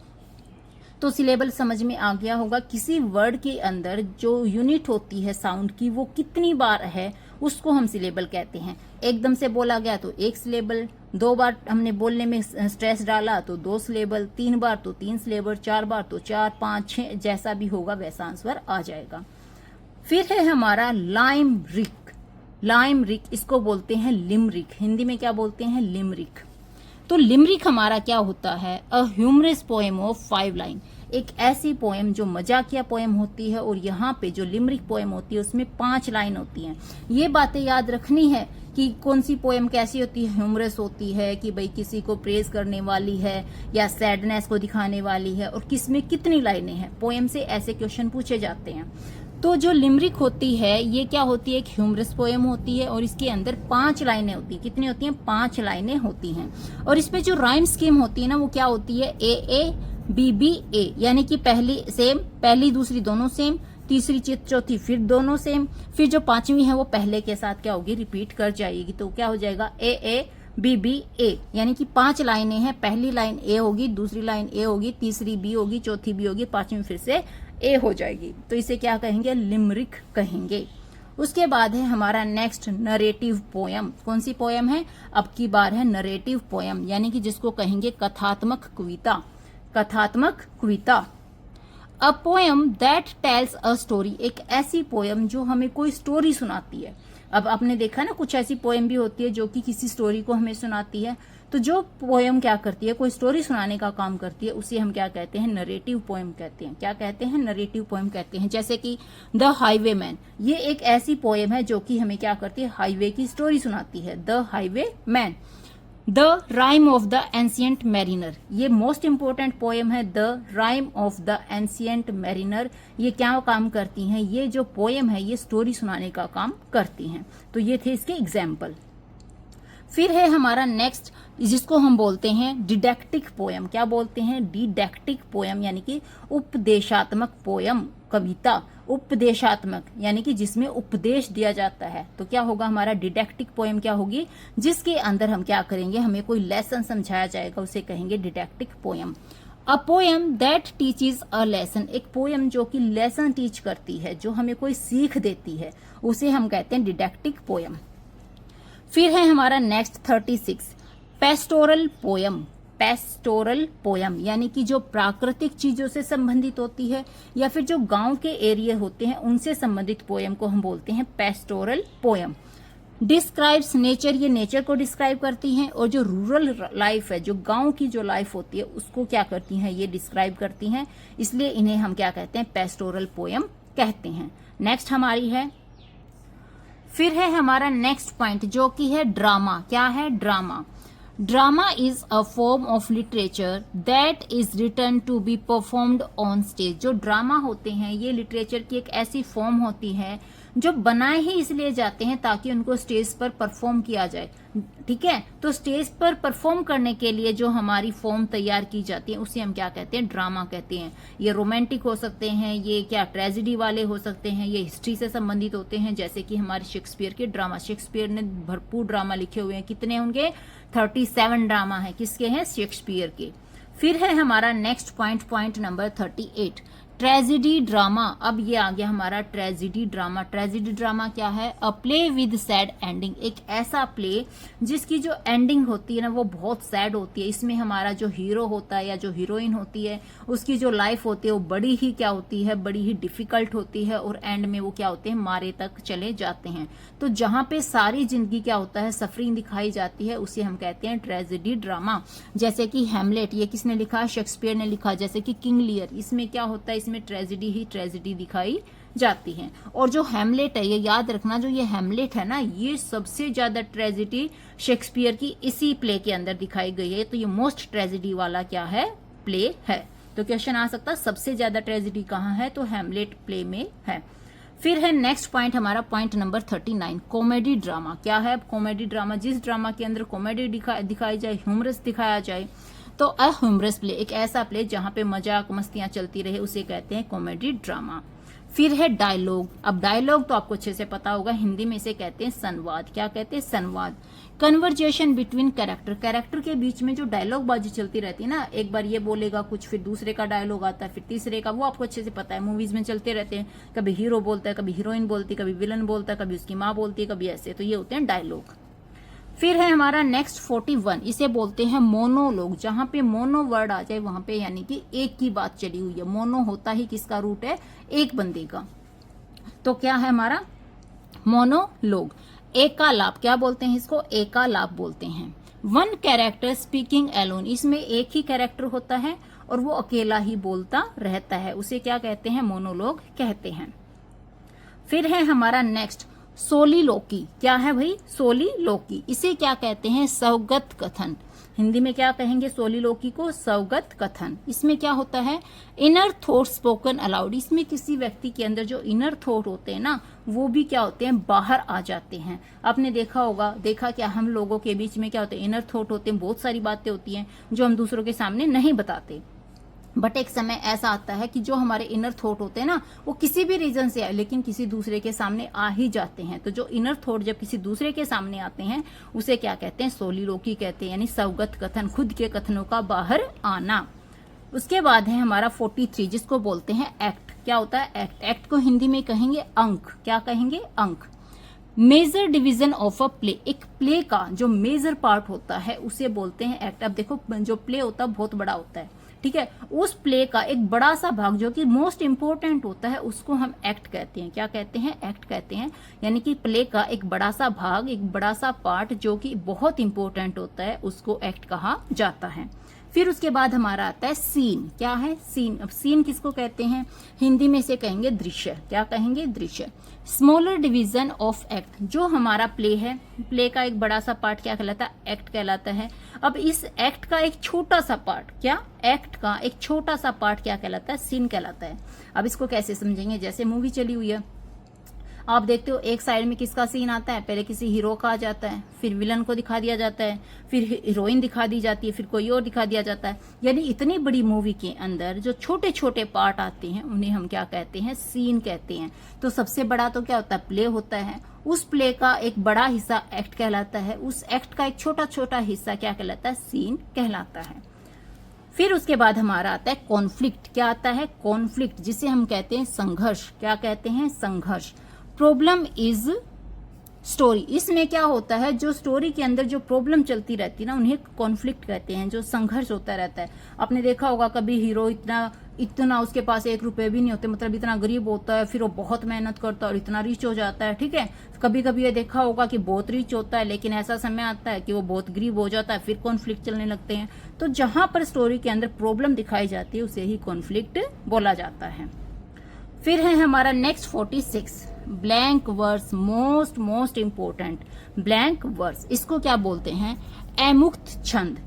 तो सिलेबल समझ में आ गया होगा। किसी वर्ड के अंदर जो यूनिट होती है साउंड की वो कितनी बार है उसको हम सिलेबल कहते हैं। एकदम से बोला गया तो 1 सिलेबल, 2 बार हमने बोलने में स्ट्रेस डाला तो 2 सिलेबल, 3 बार तो 3 सिलेबल, 4 बार तो 4, 5, 6, जैसा भी होगा वैसा आंसर आ जाएगा। फिर है हमारा लाइमरिक। लाइमरिक इसको बोलते हैं लिमरिक, हिंदी में क्या बोलते हैं, लिमरिक। तो लिमरिक हमारा क्या होता है, अ ह्यूमरस पोएम ऑफ 5 लाइन, एक ऐसी पोएम जो मजाकिया पोएम होती है। और यहाँ पे जो लिमरिक पोएम होती है उसमें 5 लाइन होती हैं। ये बातें याद रखनी है कि कौन सी पोएम कैसी होती है, ह्यूमरस होती है कि भाई किसी को प्रेज करने वाली है या सैडनेस को दिखाने वाली है, और किसमें कितनी लाइनें हैं। पोएम से ऐसे क्वेश्चन पूछे जाते हैं। तो जो लिमरिक होती है ये क्या होती है, एक ह्यूमरस पोएम होती है और इसके अंदर 5 लाइनें होती है। कितनी होती हैं, 5 लाइनें होती हैं। और इसमें जो राइम स्कीम होती है ना वो क्या होती है, ए ए बी बी ए, यानी कि पहली सेम, पहली दूसरी दोनों सेम, तीसरी चौथी फिर दोनों सेम, फिर जो 5वीं है वो पहले के साथ क्या होगी, रिपीट कर जाएगी। तो क्या हो जाएगा, ए ए बी बी ए, यानी कि 5 लाइनें हैं। पहली लाइन ए होगी, दूसरी लाइन ए होगी, तीसरी बी होगी, चौथी बी होगी, 5वीं फिर से ए हो जाएगी। तो इसे क्या कहेंगे, लिमरिक कहेंगे। उसके बाद है हमारा नेक्स्ट नरेटिव पोयम। कौन सी पोयम है, अब की बार है नरेटिव पोयम, यानी कि जिसको कहेंगे कथात्मक कविता। कथात्मक कविता, a poem that tells a story, एक ऐसी पोयम जो हमें कोई स्टोरी सुनाती है। अब आपने देखा ना कुछ ऐसी पोयम भी होती है जो कि किसी स्टोरी को हमें सुनाती है। तो जो पोयम क्या करती है, कोई स्टोरी सुनाने का काम करती है, उसे हम क्या कहते हैं, नरेटिव पोयम कहते हैं। क्या कहते हैं, नरेटिव पोयम कहते हैं। जैसे कि द हाईवे मैन, ये एक ऐसी पोयम है जो कि हमें क्या करती है, हाईवे की स्टोरी सुनाती है, the highway man. The rhyme of the ancient mariner, ये मोस्ट इंपोर्टेंट पोयम है, the rhyme of the ancient mariner. ये क्या काम करती हैं, ये जो पोयम है ये स्टोरी सुनाने का काम करती हैं। तो ये थे इसके एग्जाम्पल। फिर है हमारा नेक्स्ट जिसको हम बोलते हैं डिडैक्टिक पोयम। क्या बोलते हैं, डिडैक्टिक पोयम, यानी कि उपदेशात्मक पोयम, कविता। उपदेशात्मक यानी कि जिसमें उपदेश दिया जाता है। तो क्या होगा हमारा डिडैक्टिक पोयम, क्या होगी, जिसके अंदर हम क्या करेंगे, हमें कोई लेसन समझाया जाएगा, उसे कहेंगे didactic poem. A poem that teaches a lesson, एक पोयम जो कि लेसन टीच करती है, जो हमें कोई सीख देती है, उसे हम कहते हैं डिडैक्टिक पोयम। फिर है हमारा next 36 pastoral poem. Pastoral poem यानी कि जो प्राकृतिक चीजों से संबंधित होती है या फिर जो गांव के एरिया होते हैं उनसे संबंधित पोयम को हम बोलते हैं पेस्टोरल पोयम। डिस्क्राइब्स नेचर, ये नेचर को डिस्क्राइब करती हैं, और जो रूरल लाइफ है, जो गांव की जो लाइफ होती है उसको क्या करती हैं, ये डिस्क्राइब करती हैं, इसलिए इन्हें हम क्या कहते हैं, पेस्टोरल पोयम कहते हैं। नेक्स्ट हमारी है, फिर है हमारा नेक्स्ट पॉइंट जो कि है ड्रामा। क्या है, drama. Drama is a form of literature that is written to be performed on stage. जो ड्रामा होते हैं ये लिटरेचर की एक ऐसी फॉर्म होती है जो बनाए ही इसलिए जाते हैं ताकि उनको स्टेज पर परफॉर्म किया जाए। ठीक है, तो स्टेज पर परफॉर्म करने के लिए जो हमारी फॉर्म तैयार की जाती है उसे हम क्या कहते हैं, ड्रामा कहते हैं। ये रोमांटिक हो सकते हैं, ये क्या ट्रेजेडी वाले हो सकते हैं, ये हिस्ट्री से संबंधित होते हैं, जैसे कि हमारे शेक्सपियर के ड्रामा। शेक्सपियर ने भरपूर ड्रामा लिखे हुए हैं, कितने उनके 37 ड्रामा है, किसके हैं, शेक्सपियर के। फिर है हमारा next point, point number 38 tragedy drama. अब ये आ गया हमारा ट्रेजेडी ड्रामा। ट्रेजेडी ड्रामा क्या है, अ प्ले विद सैड एंडिंग, एक ऐसा प्ले जिसकी जो एंडिंग होती है ना वो बहुत सैड होती है। इसमें हमारा जो हीरो होता है या जो हीरोइन होती है उसकी जो लाइफ होती है वो बड़ी ही क्या होती है, बड़ी ही डिफिकल्ट होती है, और एंड में वो क्या होते हैं, मारे तक चले जाते हैं। तो जहां पे सारी जिंदगी क्या होता है, सफरिंग दिखाई जाती है, उसे हम कहते हैं ट्रेजेडी ड्रामा। जैसे कि हेमलेट, ये किसने लिखा, शेक्सपियर ने लिखा। जैसे कि किंग लियर, इसमें क्या होता है, इसमें ट्रेजेडी ही ट्रेजेडी दिखाई जाती है। और जो हेमलेट है, ये याद रखना, जो ये हेमलेट है ना, ये सबसे ज्यादा ट्रेजेडी शेक्सपियर की इसी प्ले के अंदर दिखाई गई है। तो ये मोस्ट ट्रेजेडी वाला क्या है, प्ले है। तो क्वेश्चन आ सकता है सबसे ज्यादा ट्रेजेडी कहाँ है, तो हैमलेट प्ले में है। फिर है नेक्स्ट पॉइंट हमारा पॉइंट नंबर 39, कॉमेडी ड्रामा। क्या है कॉमेडी ड्रामा? जिस ड्रामा के अंदर कॉमेडी दिखाई जाए, ह्यूमरस दिखाया जाए, तो अ ह्यूमरस प्ले, एक ऐसा प्ले जहां पे मजाक मस्तियां चलती रहे, उसे कहते हैं कॉमेडी ड्रामा। फिर है डायलॉग। अब डायलॉग तो आपको अच्छे से पता होगा, हिंदी में इसे कहते हैं संवाद। क्या कहते हैं? संवाद। कन्वर्जेशन बिटवीन कैरेक्टर, कैरेक्टर के बीच में जो डायलॉग बाजी चलती रहती है ना, एक बार ये बोलेगा कुछ, फिर दूसरे का डायलॉग आता है, फिर तीसरे का, वो आपको अच्छे से पता है, मूवीज में चलते रहते हैं। कभी हीरो बोलता है, कभी हीरोइन बोलती है, कभी विलन बोलता है, कभी उसकी माँ बोलती है, कभी ऐसे, तो ये होते हैं डायलॉग। फिर है हमारा नेक्स्ट 41, इसे बोलते हैं मोनोलॉग। जहां पे मोनो वर्ड आ जाए वहां पे यानी कि एक की बात चली हुई है। मोनो होता ही किसका रूट है? एक बंदे का। तो क्या है हमारा मोनोलॉग। एकालाप, क्या बोलते हैं इसको? एकालाप बोलते हैं। वन कैरेक्टर स्पीकिंग एलोन, इसमें एक ही कैरेक्टर होता है और वो अकेला ही बोलता रहता है, उसे क्या कहते हैं? मोनोलॉग कहते हैं। फिर है हमारा नेक्स्ट सोलिलोकी। क्या है भाई? सोलिलोकी। इसे क्या कहते हैं? स्वगत कथन। हिंदी में क्या कहेंगे सोलिलोकी को? स्वगत कथन। इसमें क्या होता है? Inner thought spoken allowed. इसमें किसी व्यक्ति के अंदर जो इनर थॉट होते हैं ना, वो भी क्या होते हैं? बाहर आ जाते हैं। आपने देखा होगा, देखा क्या, हम लोगों के बीच में क्या होते हैं? इनर थॉट होते हैं, बहुत सारी बातें होती हैं जो हम दूसरों के सामने नहीं बताते, बट एक समय ऐसा आता है कि जो हमारे इनर थॉट होते हैं ना, वो किसी भी रीजन से आए लेकिन किसी दूसरे के सामने आ ही जाते हैं। तो जो इनर थॉट जब किसी दूसरे के सामने आते हैं, उसे क्या कहते हैं? सोलिलोकी कहते हैं, यानी स्वगत कथन, खुद के कथनों का बाहर आना। उसके बाद है हमारा 43, जिसको बोलते हैं एक्ट। क्या होता है एक्ट? एक्ट को हिंदी में कहेंगे अंक। क्या कहेंगे? अंक। Major division of a play, एक प्ले का जो मेजर पार्ट होता है उसे बोलते हैं एक्ट। अब देखो, जो प्ले होता है बहुत बड़ा होता है, ठीक है, उस प्ले का एक बड़ा सा भाग जो कि मोस्ट इंपोर्टेंट होता है, उसको हम एक्ट कहते हैं। क्या कहते हैं? एक्ट कहते हैं। यानी कि प्ले का एक बड़ा सा भाग, एक बड़ा सा पार्ट जो कि बहुत इंपॉर्टेंट होता है, उसको एक्ट कहा जाता है। फिर उसके बाद हमारा आता है सीन। क्या है? सीन। अब सीन किसको कहते हैं? हिंदी में इसे कहेंगे दृश्य। क्या कहेंगे? दृश्य। स्मॉलर डिवीजन ऑफ एक्ट, जो हमारा प्ले है, प्ले का एक बड़ा सा पार्ट क्या कहलाता है? एक्ट कहलाता है। अब इस एक्ट का एक छोटा सा पार्ट, क्या? एक्ट का एक छोटा सा पार्ट क्या कहलाता है? सीन कहलाता है। अब इसको कैसे समझेंगे? जैसे मूवी चली हुई है, आप देखते हो एक साइड में किसका सीन आता है? पहले किसी हीरो का आ जाता है, फिर विलन को दिखा दिया जाता है, फिर हीरोइन दिखा दी जाती है, फिर कोई और दिखा दिया जाता है। यानी इतनी बड़ी मूवी के अंदर जो छोटे छोटे पार्ट आते हैं उन्हें हम क्या कहते हैं? सीन कहते हैं। तो सबसे बड़ा तो क्या होता है? प्ले होता है। उस प्ले का एक बड़ा हिस्सा एक्ट कहलाता है, उस एक्ट का एक छोटा छोटा हिस्सा क्या कहलाता है? सीन कहलाता है। फिर उसके बाद हमारा आता है कॉन्फ्लिक्ट। क्या आता है? कॉन्फ्लिक्ट, जिसे हम कहते हैं संघर्ष। क्या कहते हैं? संघर्ष। प्रॉब्लम इज स्टोरी, इसमें क्या होता है? जो स्टोरी के अंदर जो प्रॉब्लम चलती रहती है ना, उन्हें कॉन्फ्लिक्ट कहते हैं, जो संघर्ष होता रहता है। आपने देखा होगा कभी हीरो इतना उसके पास 1 रुपए भी नहीं होते, मतलब इतना गरीब होता है, फिर वो बहुत मेहनत करता है और इतना रिच हो जाता है, ठीक है। कभी कभी ये देखा होगा कि बहुत रिच होता है लेकिन ऐसा समय आता है कि वो बहुत गरीब हो जाता है, फिर कॉन्फ्लिक्ट चलने लगते हैं। तो जहां पर स्टोरी के अंदर प्रॉब्लम दिखाई जाती है उसे ही कॉन्फ्लिक्ट बोला जाता है। फिर है हमारा next 46, blank verse, most important. Blank verse, इसको क्या बोलते हैं? अमुक्त छंद।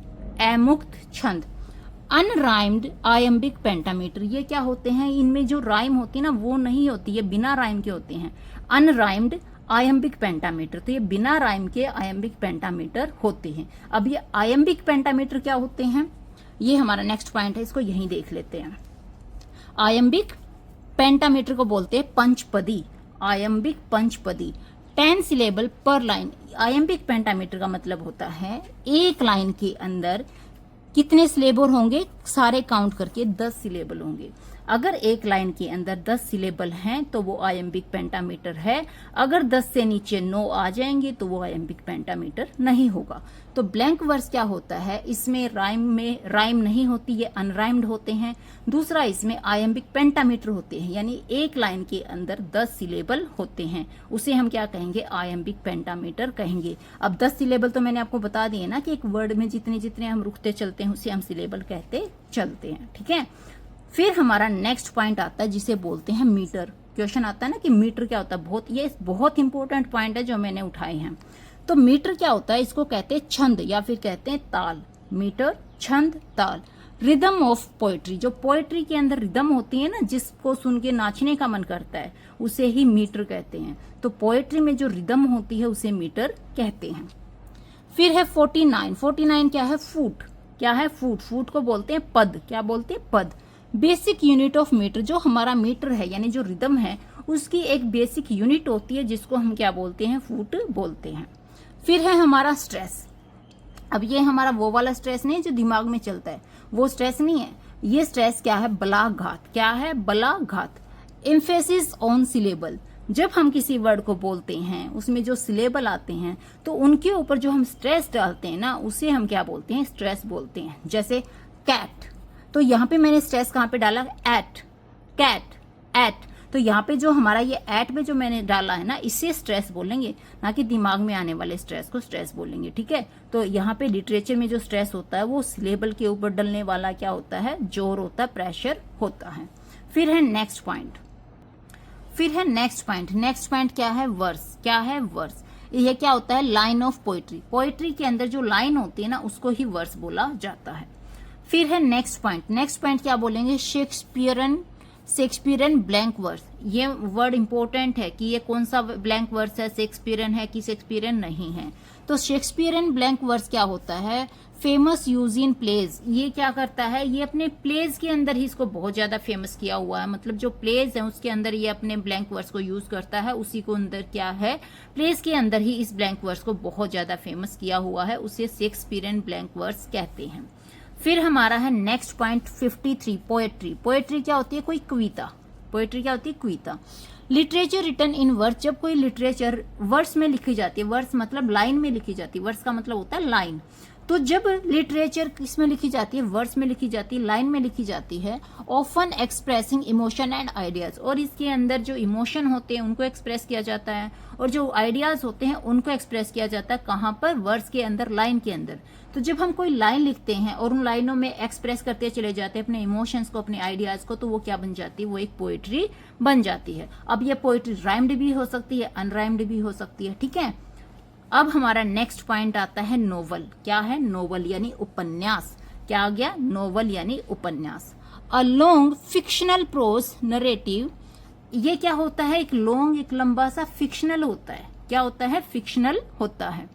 अमुक्त छंद। अनराइम्ड आयम्बिक पेंटामीटर, ये क्या होते हैं? इनमें जो राइम होती है ना वो नहीं होती, ये बिना राइम के होते हैं। अनराइम्ड आयम्बिक पेंटामीटर, तो ये बिना राइम के आयम्बिक पेंटामीटर होते हैं। अब ये आयम्बिक पेंटामीटर क्या होते हैं, ये हमारा नेक्स्ट पॉइंट है, इसको यहीं देख लेते हैं। आयम्बिक पेंटामीटर को बोलते हैं पंचपदी। आयम्बिक पंचपदी, 10 सिलेबल पर लाइन। आयम्बिक पेंटामीटर का मतलब होता है एक लाइन के अंदर कितने सिलेबल होंगे, सारे काउंट करके 10 सिलेबल होंगे। अगर एक लाइन के अंदर 10 सिलेबल हैं तो वो आयम्बिक पेंटामीटर है। अगर 10 से नीचे 9 आ जाएंगे तो वो आयम्बिक पेंटामीटर नहीं होगा। तो ब्लैंक वर्स क्या होता है? इसमें राइम नहीं होती, ये अनराइम्ड होते हैं। दूसरा, इसमें आयम्बिक पेंटामीटर होते हैं, यानी एक लाइन के अंदर 10 सिलेबल होते हैं, उसे हम क्या कहेंगे? आयम्बिक पेंटामीटर कहेंगे। अब 10 सिलेबल तो मैंने आपको बता दिए ना कि एक वर्ड में जितने जितने हम रुकते चलते हैं उसे हम सिलेबल कहते चलते हैं, ठीक है। फिर हमारा नेक्स्ट पॉइंट आता है जिसे बोलते हैं मीटर। क्वेश्चन आता है ना कि मीटर क्या होता है, ये बहुत इंपॉर्टेंट पॉइंट है जो मैंने उठाए हैं। तो मीटर क्या होता है? इसको कहते हैं छंद या फिर कहते हैं ताल। मीटर, छंद, ताल। रिदम ऑफ पोएट्री, जो पोएट्री के अंदर रिदम होती है ना, जिसको सुन के नाचने का मन करता है, उसे ही मीटर कहते हैं। तो पोएट्री में जो रिदम होती है उसे मीटर कहते हैं। फिर है 49। 49 क्या है? फुट। क्या है? फुट। फुट को बोलते हैं पद। क्या बोलते हैं? पद। बेसिक यूनिट ऑफ मीटर, जो हमारा मीटर है यानी जो रिदम है उसकी एक बेसिक यूनिट होती है जिसको हम क्या बोलते हैं? फुट बोलते हैं। फिर है हमारा स्ट्रेस। अब ये हमारा वो वाला स्ट्रेस नहीं जो दिमाग में चलता है, वो स्ट्रेस नहीं है। ये स्ट्रेस क्या है? बलाघात। क्या है? बलाघात। एम्फेसिस ऑन सिलेबल, जब हम किसी वर्ड को बोलते हैं उसमें जो सिलेबल आते हैं तो उनके ऊपर जो हम स्ट्रेस डालते हैं ना, उसे हम क्या बोलते हैं? स्ट्रेस बोलते हैं। जैसे कैट, तो यहाँ पे मैंने स्ट्रेस कहाँ पे डाला? एट। Cat, at. तो यहाँ पे जो हमारा ये एट में जो मैंने डाला है ना, इससे स्ट्रेस बोलेंगे, ना कि दिमाग में आने वाले स्ट्रेस को स्ट्रेस बोलेंगे। ठीक है, तो यहाँ पे लिटरेचर में जो स्ट्रेस होता है वो सिलेबल के ऊपर डलने वाला क्या होता है? जोर होता है, प्रेशर होता है। फिर है नेक्स्ट पॉइंट। नेक्स्ट पॉइंट क्या है? वर्स। क्या है? वर्स। ये क्या होता है? Line of poetry. पोएट्री के अंदर जो लाइन होती है ना, उसको ही वर्स बोला जाता है। फिर है नेक्स्ट पॉइंट क्या बोलेंगे? Shakespearean blank verse. ये वर्ड इंपॉर्टेंट है कि ये कौन सा ब्लैंक वर्स है, शेक्सपियरन है कि शेक्सपियरन नहीं है। तो शेक्सपियरन ब्लैंक वर्स क्या होता है? Famous use in plays. ये क्या करता है? ये अपने प्लेज के अंदर ही इसको बहुत ज्यादा फेमस किया हुआ है, मतलब जो प्लेज है उसके अंदर ये अपने ब्लैंक वर्स को यूज करता है, उसी को अंदर क्या है? प्लेज के अंदर ही इस ब्लैंक वर्स को बहुत ज्यादा फेमस किया हुआ है, उसे शेक्सपियरन ब्लैंक वर्स कहते हैं। फिर हमारा है नेक्स्ट पॉइंट 53। पोएट्री। पोएट्री क्या होती है? कोई कविता। पोएट्री क्या होती है? कविता। लिटरेचर रिटन इन वर्स, जब कोई लिटरेचर वर्स में लिखी जाती है, वर्स मतलब लाइन में लिखी जाती है, वर्स का मतलब होता है लाइन। तो जब लिटरेचर किसमें लिखी जाती है? वर्स में लिखी जाती है, लाइन में लिखी जाती है। Often expressing emotion and ideas, और इसके अंदर जो इमोशन होते हैं उनको एक्सप्रेस किया जाता है, और जो आइडियाज होते हैं उनको एक्सप्रेस किया जाता है। कहाँ पर? वर्स के अंदर, लाइन के अंदर। तो जब हम कोई लाइन लिखते हैं और उन लाइनों में एक्सप्रेस करते चले जाते हैं अपने इमोशंस को, अपने आइडियाज को, तो वो क्या बन जाती है? वो एक पोएट्री बन जाती है। अब ये पोएट्री राइम्ड भी हो सकती है, अनराइम्ड भी हो सकती है। ठीक है, अब हमारा नेक्स्ट पॉइंट आता है नोवेल। क्या है? नोवेल यानी उपन्यास। क्या आ गया? नोवेल यानी उपन्यास। A long fictional prose narrative. ये क्या होता है? एक लॉन्ग, एक लंबा सा फिक्शनल होता है। क्या होता है? फिक्शनल होता है।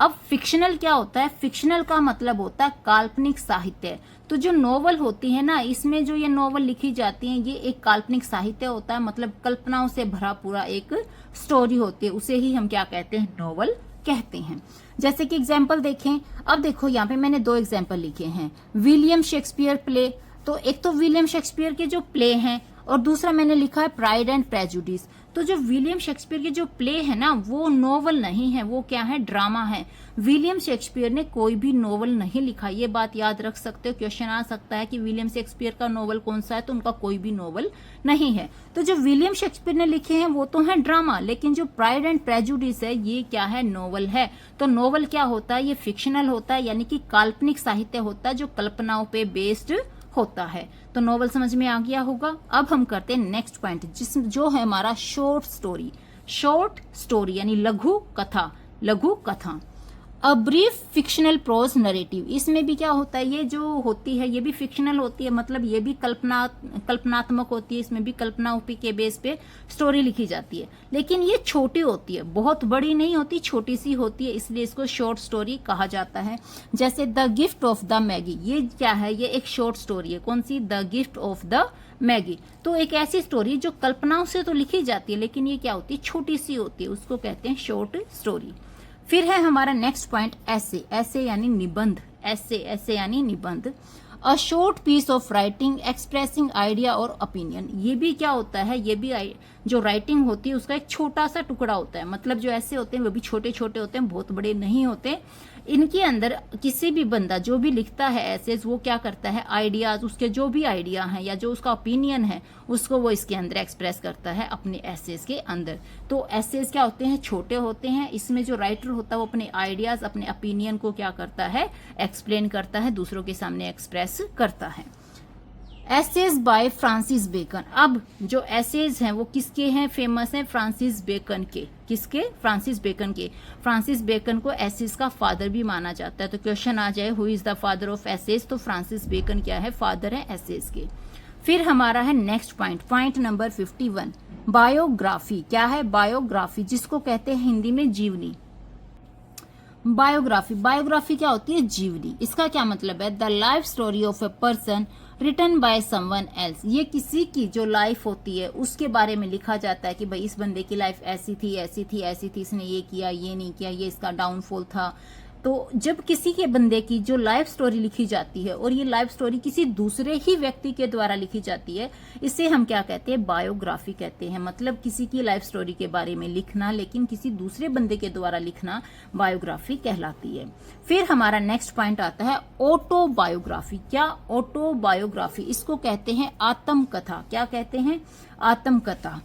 अब फिक्शनल क्या होता है? फिक्शनल का मतलब होता है काल्पनिक साहित्य। तो जो नोवेल होती है ना, इसमें जो ये नोवेल लिखी जाती है ये एक काल्पनिक साहित्य होता है, मतलब कल्पनाओं से भरा पूरा एक स्टोरी होती है, उसे ही हम क्या कहते हैं? नोवेल कहते हैं। जैसे कि एग्जाम्पल देखें, अब देखो यहाँ पे मैंने 2 एग्जाम्पल लिखे हैं। विलियम शेक्सपियर प्ले, तो एक तो विलियम शेक्सपियर के जो प्ले हैं और दूसरा मैंने लिखा है प्राइड एंड प्रेजुडिस। तो जो विलियम शेक्सपियर के जो प्ले है ना, वो नोवेल नहीं है, वो क्या है? ड्रामा है। विलियम शेक्सपियर ने कोई भी नोवेल नहीं लिखा, ये बात याद रख सकते हो। क्वेश्चन आ सकता है कि विलियम शेक्सपियर का नोवेल कौन सा है, तो उनका कोई भी नोवेल नहीं है। तो जो विलियम शेक्सपियर ने लिखे हैं वो तो है ड्रामा, लेकिन जो प्राइड एंड प्रेजुडिस है ये क्या है? नोवेल है। तो नोवेल क्या होता है? ये फिक्शनल होता है, यानी कि काल्पनिक साहित्य होता है जो कल्पनाओं पे बेस्ड होता है। तो नोवेल समझ में आ गया होगा। अब हम करते हैं नेक्स्ट पॉइंट, जो है हमारा शॉर्ट स्टोरी। शॉर्ट स्टोरी यानी लघु कथा। लघु कथा। A brief fictional prose narrative, इसमें भी क्या होता है? ये जो होती है ये भी फिक्शनल होती है, मतलब ये भी कल्पनात्मक होती है, इसमें भी कल्पनाओं के बेस पे स्टोरी लिखी जाती है, लेकिन ये छोटी होती है, बहुत बड़ी नहीं होती, छोटी सी होती है, इसलिए इसको शॉर्ट स्टोरी कहा जाता है। जैसे the gift of the Magi, ये क्या है? ये एक शॉर्ट स्टोरी है। कौन सी? The gift of the Magi. तो एक ऐसी स्टोरी जो कल्पनाओं से तो लिखी जाती है, लेकिन ये क्या होती है? छोटी सी होती है, उसको कहते हैं शॉर्ट स्टोरी। फिर है हमारा नेक्स्ट पॉइंट ऐसे। ऐसे यानी निबंध। ऐसे यानी निबंध। A short piece of writing expressing idea और ओपिनियन, ये भी क्या होता है? ये भी जो राइटिंग होती है उसका एक छोटा सा टुकड़ा होता है, मतलब जो ऐसे होते हैं वो भी छोटे छोटे होते हैं, बहुत बड़े नहीं होते। इनके अंदर किसी भी बंदा जो भी लिखता है एसेज, वो क्या करता है? आइडियाज, उसके जो भी आइडिया हैं या जो उसका ओपिनियन है उसको वो इसके अंदर एक्सप्रेस करता है अपने एसेज के अंदर। तो एसेज क्या होते हैं? छोटे होते हैं। इसमें जो राइटर होता है वो अपने आइडियाज, अपने ओपिनियन को क्या करता है? एक्सप्लेन करता है, दूसरों के सामने एक्सप्रेस करता है। Essays by Francis Bacon. अब जो एसेज हैं वो किसके हैं, फेमस हैं, फ्रांसिस बेकन के। किसके, फ्रांसिस बेकन के। फ्रांसिस बेकन को एसेज का फादर भी माना जाता है। तो क्वेश्चन आ जाए who is the father of essays, तो फ्रांसिस बेकन क्या है, फादर है एसेज के। फिर हमारा है next point, point number 51, biography. क्या है, बायोग्राफी, जिसको कहते हैं हिंदी में जीवनी। बायोग्राफी, बायोग्राफी क्या होती है, जीवनी। इसका क्या मतलब है, the life story of a person written by someone else. ये किसी की जो लाइफ होती है उसके बारे में लिखा जाता है कि भाई इस बंदे की लाइफ ऐसी थी ऐसी थी ऐसी थी, इसने ये किया ये नहीं किया, ये इसका डाउनफॉल था। तो जब किसी के बंदे की जो लाइफ स्टोरी लिखी जाती है और ये लाइफ स्टोरी किसी दूसरे ही व्यक्ति के द्वारा लिखी जाती है, इसे हम क्या कहते हैं, बायोग्राफी कहते हैं। मतलब किसी की लाइफ स्टोरी के बारे में लिखना, लेकिन किसी दूसरे बंदे के द्वारा लिखना बायोग्राफी कहलाती है। फिर हमारा नेक्स्ट पॉइंट आता है ऑटोबायोग्राफी। क्या, ऑटोबायोग्राफी, इसको कहते हैं आत्मकथा। क्या कहते हैं, आत्मकथा।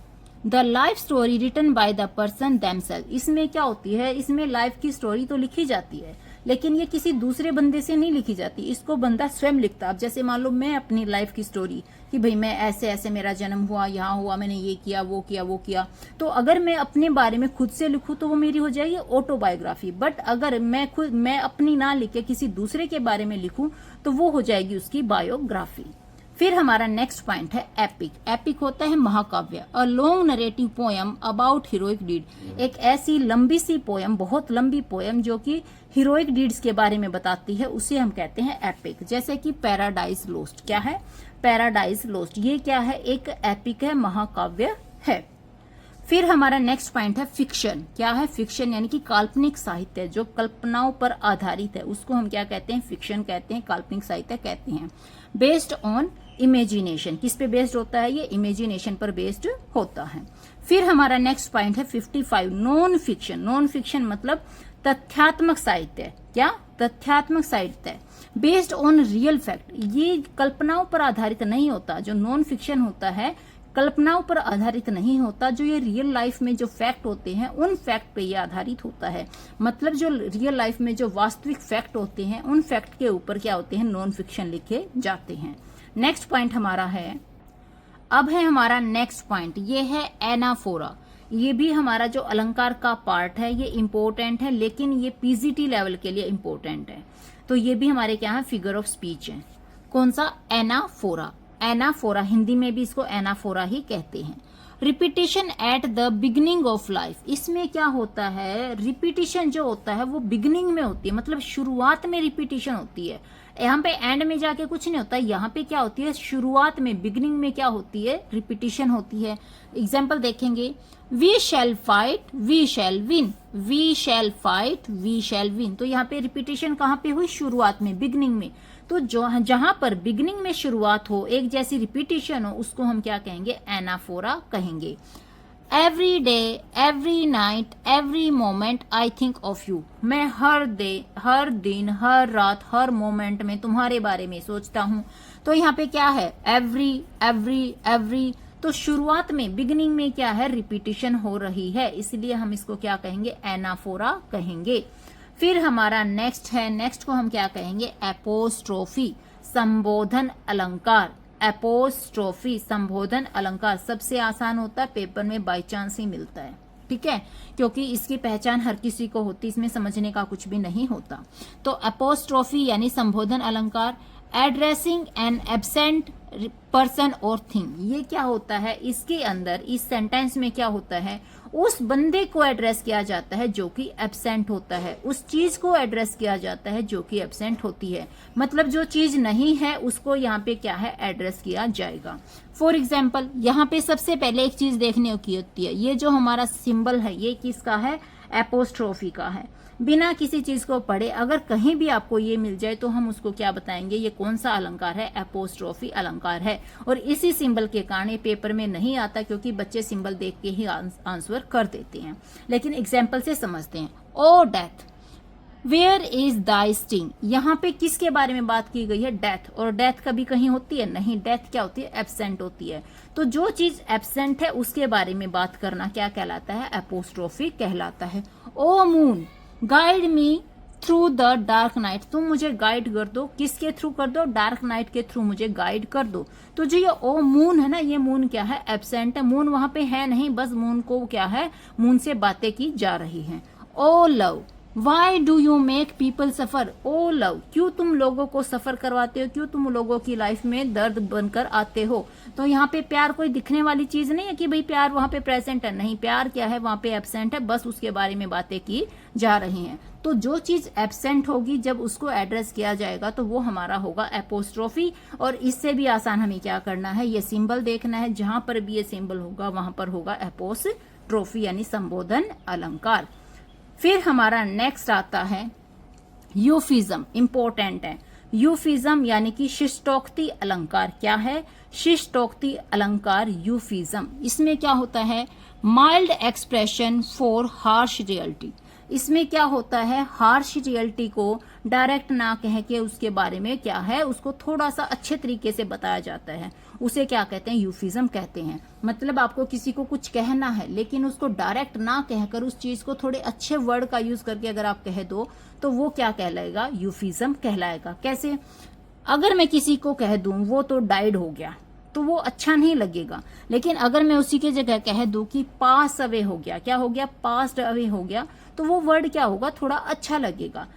The life story written by the person themselves. इसमें क्या होती है, इसमें लाइफ की स्टोरी तो लिखी जाती है लेकिन ये किसी दूसरे बंदे से नहीं लिखी जाती, इसको बंदा स्वयं लिखता। अब जैसे मान लो मैं अपनी लाइफ की स्टोरी कि भाई मैं ऐसे ऐसे मेरा जन्म हुआ, यहाँ हुआ, मैंने ये किया वो किया वो किया, तो अगर मैं अपने बारे में खुद से लिखूं तो वो मेरी हो जाएगी ऑटोबायोग्राफी। बट अगर मैं अपनी ना लिख के किसी दूसरे के बारे में लिखूं तो वो हो जाएगी उसकी बायोग्राफी। फिर हमारा नेक्स्ट पॉइंट है एपिक। एपिक होता है महाकाव्य, a long narrative poem about heroic deed. एक ऐसी लंबी सी पोयम, बहुत लंबी पोयम जो कि हीरोइक डीड्स के बारे में बताती है, उसे हम कहते हैं एपिक। जैसे कि पैराडाइज लोस्ट। क्या है, पैराडाइज लोस्ट, ये क्या है, एक एपिक है, महाकाव्य है। फिर हमारा नेक्स्ट पॉइंट है फिक्शन। क्या है, फिक्शन यानी कि काल्पनिक साहित्य, जो कल्पनाओं पर आधारित है उसको हम क्या कहते हैं, फिक्शन कहते हैं, काल्पनिक साहित्य कहते हैं। बेस्ड ऑन इमेजिनेशन, किस पे बेस्ड होता है, ये इमेजिनेशन पर बेस्ड होता है। फिर हमारा नेक्स्ट पॉइंट है 55, नॉन फिक्शन। नॉन फिक्शन मतलब तथ्यात्मक साहित्य। क्या, तथ्यात्मक साहित्य बेस्ड ऑन रियल फैक्ट, ये कल्पनाओं पर आधारित नहीं होता। जो नॉन फिक्शन होता है कल्पनाओं पर आधारित नहीं होता, जो ये रियल लाइफ में जो फैक्ट होते हैं उन फैक्ट पे ये आधारित होता है। मतलब जो रियल लाइफ में जो वास्तविक फैक्ट होते हैं उन फैक्ट के ऊपर क्या होते हैं, नॉन फिक्शन लिखे जाते हैं। नेक्स्ट पॉइंट हमारा है, अब है हमारा नेक्स्ट पॉइंट, ये है एनाफोरा। ये भी हमारा जो अलंकार का पार्ट है, ये इंपॉर्टेंट है, लेकिन ये पीजीटी लेवल के लिए इंपॉर्टेंट है। तो ये भी हमारे क्या है, फिगर ऑफ स्पीच है। कौन सा, एनाफोरा। एनाफोरा, हिंदी में भी इसको एनाफोरा ही कहते हैं। Repetition at the beginning of life. इसमें क्या होता है, रिपीटिशन जो होता है वो बिगिनिंग में होती है, मतलब शुरुआत में रिपीटिशन होती है। यहाँ पे एंड में जाके कुछ नहीं होता, यहाँ पे क्या होती है, शुरुआत में, बिगिनिंग में क्या होती है, रिपीटिशन होती है। एग्जाम्पल देखेंगे, we shall fight we shall win, we shall fight we shall win. तो यहाँ पे रिपीटिशन कहाँ पे हुई, शुरुआत में, बिगिनिंग में। तो जो जहां पर बिगिनिंग में शुरुआत हो, एक जैसी रिपीटिशन हो, उसको हम क्या कहेंगे, एनाफोरा कहेंगे। Every day every night every moment I think of you. मैं हर दिन हर रात हर मोमेंट में तुम्हारे बारे में सोचता हूँ। तो यहाँ पे क्या है, एवरी एवरी एवरी, तो शुरुआत में, बिगिनिंग में क्या है, रिपीटिशन हो रही है, इसलिए हम इसको क्या कहेंगे, एनाफोरा कहेंगे। फिर हमारा नेक्स्ट है, नेक्स्ट को हम क्या कहेंगे, एपोस्ट्रोफी, संबोधन अलंकार। एपोस्ट्रोफी, संबोधन अलंकार सबसे आसान होता है, पेपर में बाई चांस ही मिलता है, ठीक है, क्योंकि इसकी पहचान हर किसी को होती, इसमें समझने का कुछ भी नहीं होता। तो एपोस्ट्रोफी यानी संबोधन अलंकार। एड्रेसिंग एन एब्सेंट पर्सन और थिंग, ये क्या होता है, इसके अंदर इस सेंटेंस में क्या होता है, उस बंदे को एड्रेस किया जाता है जो कि एब्सेंट होता है, उस चीज को एड्रेस किया जाता है जो कि एब्सेंट होती है। मतलब जो चीज नहीं है उसको यहाँ पे क्या है, एड्रेस किया जाएगा। फॉर एग्जाम्पल, यहाँ पे सबसे पहले एक चीज देखने की होती है, ये जो हमारा सिंबल है ये किसका है, एपोस्ट्रोफी का है। बिना किसी चीज को पढ़े अगर कहीं भी आपको ये मिल जाए तो हम उसको क्या बताएंगे, ये कौन सा अलंकार है, एपोस्ट्रोफी अलंकार है। और इसी सिंबल के कारण ये पेपर में नहीं आता, क्योंकि बच्चे सिंबल देख के ही आंसर कर देते हैं, लेकिन एग्जाम्पल से समझते हैं। O death, where is thy sting, यहाँ पे किसके बारे में बात की गई है, डेथ। और डेथ कभी कहीं होती है, नहीं, डेथ क्या होती है, एब्सेंट होती है। तो जो चीज एब्सेंट है उसके बारे में बात करना क्या कहलाता है, एपोस्ट्रोफी कहलाता है। O moon guide me through the dark night, तुम मुझे गाइड कर दो, किसके थ्रू कर दो, डार्क नाइट के थ्रू मुझे गाइड कर दो। तो जो ये ओ मून है ना, ये मून क्या है, एब्सेंट है, मून वहां पे है नहीं, बस मून को क्या है, मून से बातें की जा रही हैं। O love, why do you make people suffer, O love, क्यों तुम लोगों को सफर करवाते हो, क्यों तुम लोगों की लाइफ में दर्द बनकर आते हो। तो यहाँ पे प्यार कोई दिखने वाली चीज नहीं है कि भाई प्यार वहां पे प्रेजेंट है, नहीं, प्यार क्या है, वहां पे एब्सेंट है, बस उसके बारे में बातें की जा रही हैं। तो जो चीज एब्सेंट होगी जब उसको एड्रेस किया जाएगा तो वो हमारा होगा एपोस्ट्रोफी। और इससे भी आसान हमें क्या करना है, ये सिंबल देखना है, जहां पर भी ये सिंबल होगा वहां पर होगा एपोस्ट्रोफी यानी संबोधन अलंकार। फिर हमारा नेक्स्ट आता है यूफिज्म, इंपॉर्टेंट है। यूफिज्म यानी कि शिष्टोक्ति अलंकार। क्या है, शिष्टोक्ति अलंकार यूफिज्म। इसमें क्या होता है, mild expression for harsh reality. इसमें क्या होता है, हार्श रियलिटी को डायरेक्ट ना कह के उसके बारे में क्या है, उसको थोड़ा सा अच्छे तरीके से बताया जाता है, उसे क्या कहते हैं, यूफिज्म कहते हैं। मतलब आपको किसी को कुछ कहना है लेकिन उसको डायरेक्ट ना कहकर उस चीज को थोड़े अच्छे वर्ड का यूज करके अगर आप कह दो तो वो क्या कहलाएगा, यूफिज्म कहलाएगा। कैसे, अगर मैं किसी को कह दूं वो तो डाइड हो गया तो वो अच्छा नहीं लगेगा, लेकिन अगर मैं उसी की जगह कह दूं कि पास अवे हो गया, क्या हो गया, पास्ट अवे हो गया, तो वो वर्ड क्या होगा, थोड़ा अच्छा लगेगा।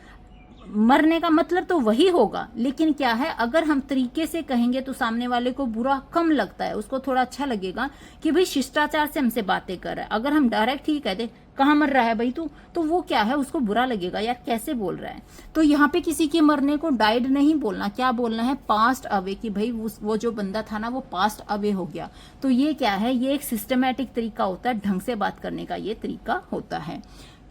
मरने का मतलब तो वही होगा, लेकिन क्या है, अगर हम तरीके से कहेंगे तो सामने वाले को बुरा कम लगता है, उसको थोड़ा अच्छा लगेगा कि भाई शिष्टाचार से हमसे बातें कर रहा है। अगर हम डायरेक्ट ही कह दे कहाँ मर रहा है भाई तू, तो वो क्या है, उसको बुरा लगेगा, यार कैसे बोल रहा है। तो यहाँ पे किसी के मरने को डाइड नहीं बोलना, क्या बोलना है, पास्ट अवे, कि भाई वो जो बंदा था ना वो पास्ट अवे हो गया। तो ये क्या है, ये एक सिस्टमैटिक तरीका होता है, ढंग से बात करने का ये तरीका होता है।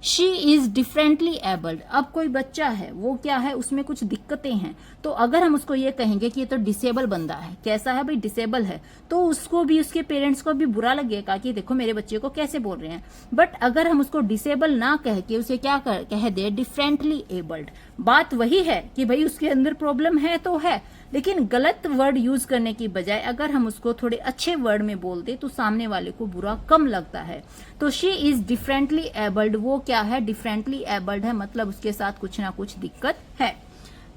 शी इज डिफरेंटली एबल्ड, अब कोई बच्चा है वो क्या है, उसमें कुछ दिक्कतें हैं, तो अगर हम उसको ये कहेंगे कि ये तो डिसेबल बंदा है, कैसा है भाई, डिसेबल है, तो उसको भी, उसके पेरेंट्स को भी बुरा लगेगा कि देखो मेरे बच्चे को कैसे बोल रहे हैं। बट अगर हम उसको डिसेबल ना कह के उसे क्या कह दे, डिफरेंटली एबल्ड, बात वही है कि भाई उसके अंदर प्रॉब्लम है तो है, लेकिन गलत वर्ड यूज करने की बजाय अगर हम उसको थोड़े अच्छे वर्ड में बोल दे तो सामने वाले को बुरा कम लगता है। तो शी इज डिफरेंटली एबल्ड, वो क्या है, डिफरेंटली एबल्ड है, मतलब उसके साथ कुछ ना कुछ दिक्कत है।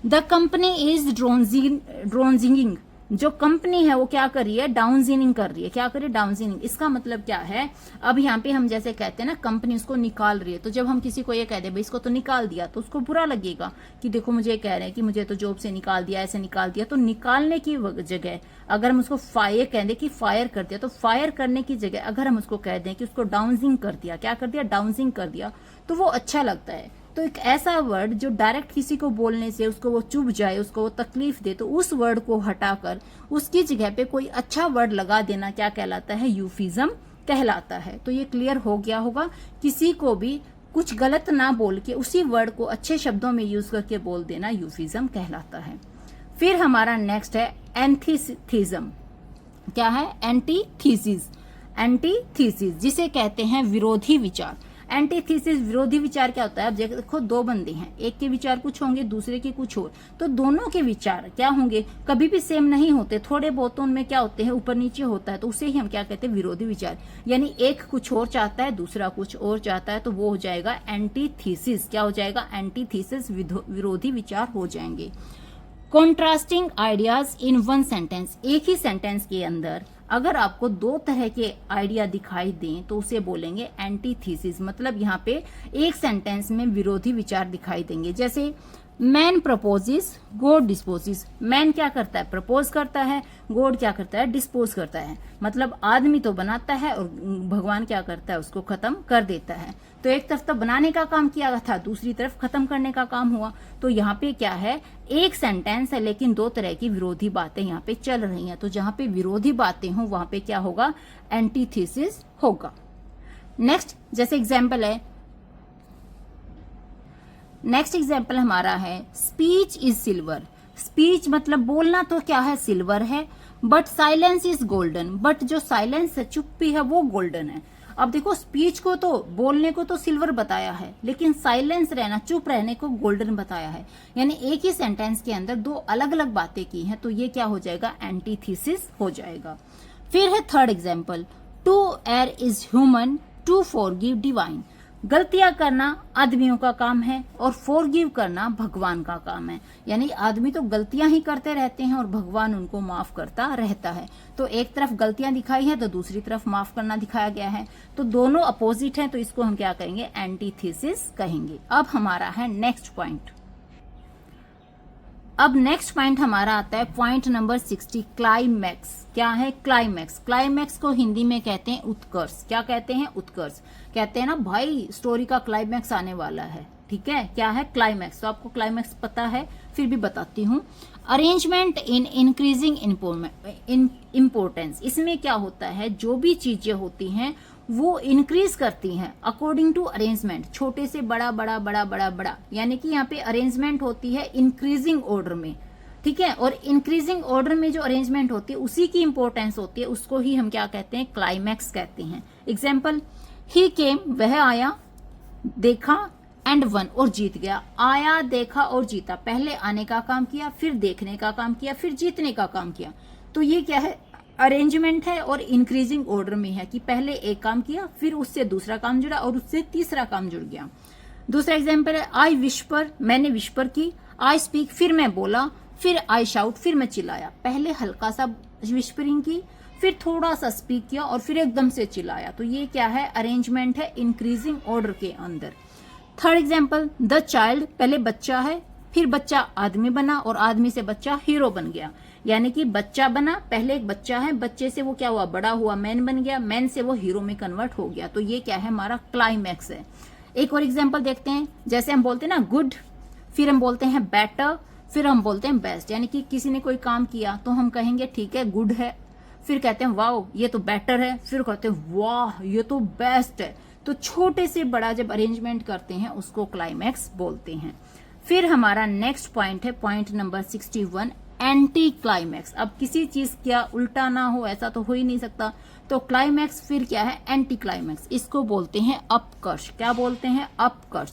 द कंपनी इज ड्रोनजिंग, जो कंपनी है वो क्या कर रही है, डाउनजीनिंग कर रही है, क्या कर रही है, डाउनजीनिंग। इसका मतलब क्या है, अब यहाँ पे हम जैसे कहते हैं ना कंपनी उसको निकाल रही है, तो जब हम किसी को ये कह दे भाई इसको तो निकाल दिया, तो उसको बुरा लगेगा कि देखो मुझे कह रहे हैं कि मुझे तो जॉब से निकाल दिया, ऐसे निकाल दिया। तो निकालने की जगह अगर हम उसको फायर कह दें कि फायर कर दिया, तो फायर करने की जगह अगर हम उसको कह दें कि उसको डाउनजिंग कर दिया, क्या कर दिया, डाउनजिंग कर दिया, तो वो अच्छा लगता है। तो एक ऐसा वर्ड जो डायरेक्ट किसी को बोलने से उसको वो चुभ जाए, उसको वो तकलीफ दे, तो उस वर्ड को हटाकर उसकी जगह पे कोई अच्छा वर्ड लगा देना क्या कहलाता है, यूफिज्म कहलाता है। तो ये क्लियर हो गया होगा, किसी को भी कुछ गलत ना बोल के उसी वर्ड को अच्छे शब्दों में यूज करके बोल देना यूफिज्म कहलाता है। फिर हमारा नेक्स्ट है एंटीथीज्म। क्या है, एंटीथीसिस, एंटीथीसिस जिसे कहते हैं विरोधी विचार। एंटीथीसिस विरोधी विचार क्या होता है, अब देखो दो बंदे हैं, एक के विचार कुछ होंगे दूसरे के कुछ और, तो दोनों के विचार क्या होंगे, कभी भी सेम नहीं होते, थोड़े बहुत उनमें क्या होते हैं, ऊपर नीचे होता है, तो उसे ही हम क्या कहते हैं, विरोधी विचार। यानी एक कुछ और चाहता है दूसरा कुछ और चाहता है, तो वो हो जाएगा एंटीथीसिस। क्या हो जाएगा, एंटीथीसिस, विरोधी विचार हो जाएंगे। Contrasting ideas in one sentence, एक ही सेंटेंस के अंदर अगर आपको दो तरह के आइडिया दिखाई दें तो उसे बोलेंगे एंटीथीसिस। मतलब यहाँ पे एक सेंटेंस में विरोधी विचार दिखाई देंगे। जैसे मैन प्रपोजिस, गॉड डिस्पोजिस। मैन क्या करता है, प्रपोज करता है, गॉड क्या करता है, डिस्पोज करता है। मतलब आदमी तो बनाता है और भगवान क्या करता है, उसको खत्म कर देता है। तो एक तरफ तो बनाने का काम किया था, दूसरी तरफ खत्म करने का काम हुआ। तो यहाँ पे क्या है, एक सेंटेंस है लेकिन दो तरह की विरोधी बातें यहाँ पे चल रही हैं। तो जहां पे विरोधी बातें हो वहां पे क्या होगा, एंटीथीसिस होगा। नेक्स्ट जैसे एग्जाम्पल है, नेक्स्ट एग्जाम्पल हमारा है स्पीच इज सिल्वर। स्पीच मतलब बोलना तो क्या है, सिल्वर है, but silence is golden. But जो साइलेंस है, चुप्पी है, वो गोल्डन है। अब देखो स्पीच को तो, बोलने को तो सिल्वर बताया है, लेकिन साइलेंस रहना, चुप रहने को गोल्डन बताया है। यानी एक ही सेंटेंस के अंदर दो अलग अलग बातें की हैं, तो ये क्या हो जाएगा, एंटीथीसिस हो जाएगा। फिर है third example, to err is human, to forgive divine. गलतियां करना आदमियों का काम है और फॉरगिव करना भगवान का काम है। यानी आदमी तो गलतियां ही करते रहते हैं और भगवान उनको माफ करता रहता है। तो एक तरफ गलतियां दिखाई है तो दूसरी तरफ माफ करना दिखाया गया है, तो दोनों अपोजिट हैं, तो इसको हम क्या कहेंगे, एंटीथेसिस कहेंगे। अब हमारा है नेक्स्ट पॉइंट। अब नेक्स्ट पॉइंट हमारा आता है पॉइंट नंबर 60, क्लाइमैक्स। क्या है क्लाइमैक्स? क्लाइमैक्स को हिंदी में कहते हैं उत्कर्ष। क्या कहते हैं? उत्कर्ष। कहते हैं ना भाई स्टोरी का क्लाइमैक्स आने वाला है, ठीक है। क्या है क्लाइमैक्स? तो आपको क्लाइमैक्स पता है, फिर भी बताती हूँ। Arrangement in increasing importance. इसमें क्या होता है, जो भी चीजें होती हैं वो इंक्रीज करती हैं अकॉर्डिंग टू अरेंजमेंट, छोटे से बड़ा बड़ा बड़ा बड़ा बड़ा, यानी कि यहाँ पे अरेंजमेंट होती है इंक्रीजिंग ऑर्डर में, ठीक है। और इंक्रीजिंग ऑर्डर में जो अरेंजमेंट होती है उसी की इंपॉर्टेंस होती है, उसको ही हम क्या कहते हैं, क्लाइमैक्स कहते हैं। एग्जाम्पल, ही केम, वह आया, देखा एंड वन, और जीत गया। आया, देखा और जीता, पहले आने का काम किया, फिर देखने का काम किया, फिर जीतने का काम किया। तो ये क्या है, अरेंजमेंट है और इंक्रीजिंग ऑर्डर में है कि पहले एक काम किया, फिर उससे दूसरा काम जुड़ा और उससे तीसरा काम जुड़ गया। दूसरा एग्जाम्पल है, आई विस्पर, मैंने विस्पर की, आई स्पीक, फिर मैं बोला, फिर आई शाउट, फिर मैं चिल्लाया। पहले हल्का सा विस्परिंग की, फिर थोड़ा सा स्पीक किया और फिर एकदम से चिल्लाया। तो ये क्या है, अरेंजमेंट है इंक्रीजिंग ऑर्डर के अंदर। थर्ड एग्जाम्पल, द चाइल्ड, पहले बच्चा है, फिर बच्चा आदमी बना और आदमी से बच्चा हीरो बन गया। यानी कि बच्चा बना, पहले एक बच्चा है, बच्चे से वो क्या हुआ, बड़ा हुआ, मैन बन गया, मैन से वो हीरो में कन्वर्ट हो गया। तो ये क्या है, हमारा क्लाइमैक्स है। एक और एग्जांपल देखते हैं, जैसे हम बोलते हैं ना गुड, फिर हम बोलते हैं बेटर, फिर हम बोलते हैं बेस्ट। यानी कि किसी ने कोई काम किया तो हम कहेंगे ठीक है गुड है, फिर कहते हैं वाह ये तो बेटर है, फिर कहते हैं वाह ये तो बेस्ट है। तो छोटे से बड़ा जब अरेंजमेंट करते हैं उसको क्लाइमैक्स बोलते हैं। फिर हमारा नेक्स्ट पॉइंट है पॉइंट नंबर 61, एंटी क्लाइमैक्स। अब किसी चीज का उल्टा ना हो ऐसा तो हो ही नहीं सकता, तो क्लाइमैक्स फिर क्या है, एंटी क्लाइमैक्स। इसको बोलते हैं अपकर्ष। क्या बोलते हैं, अपकर्ष।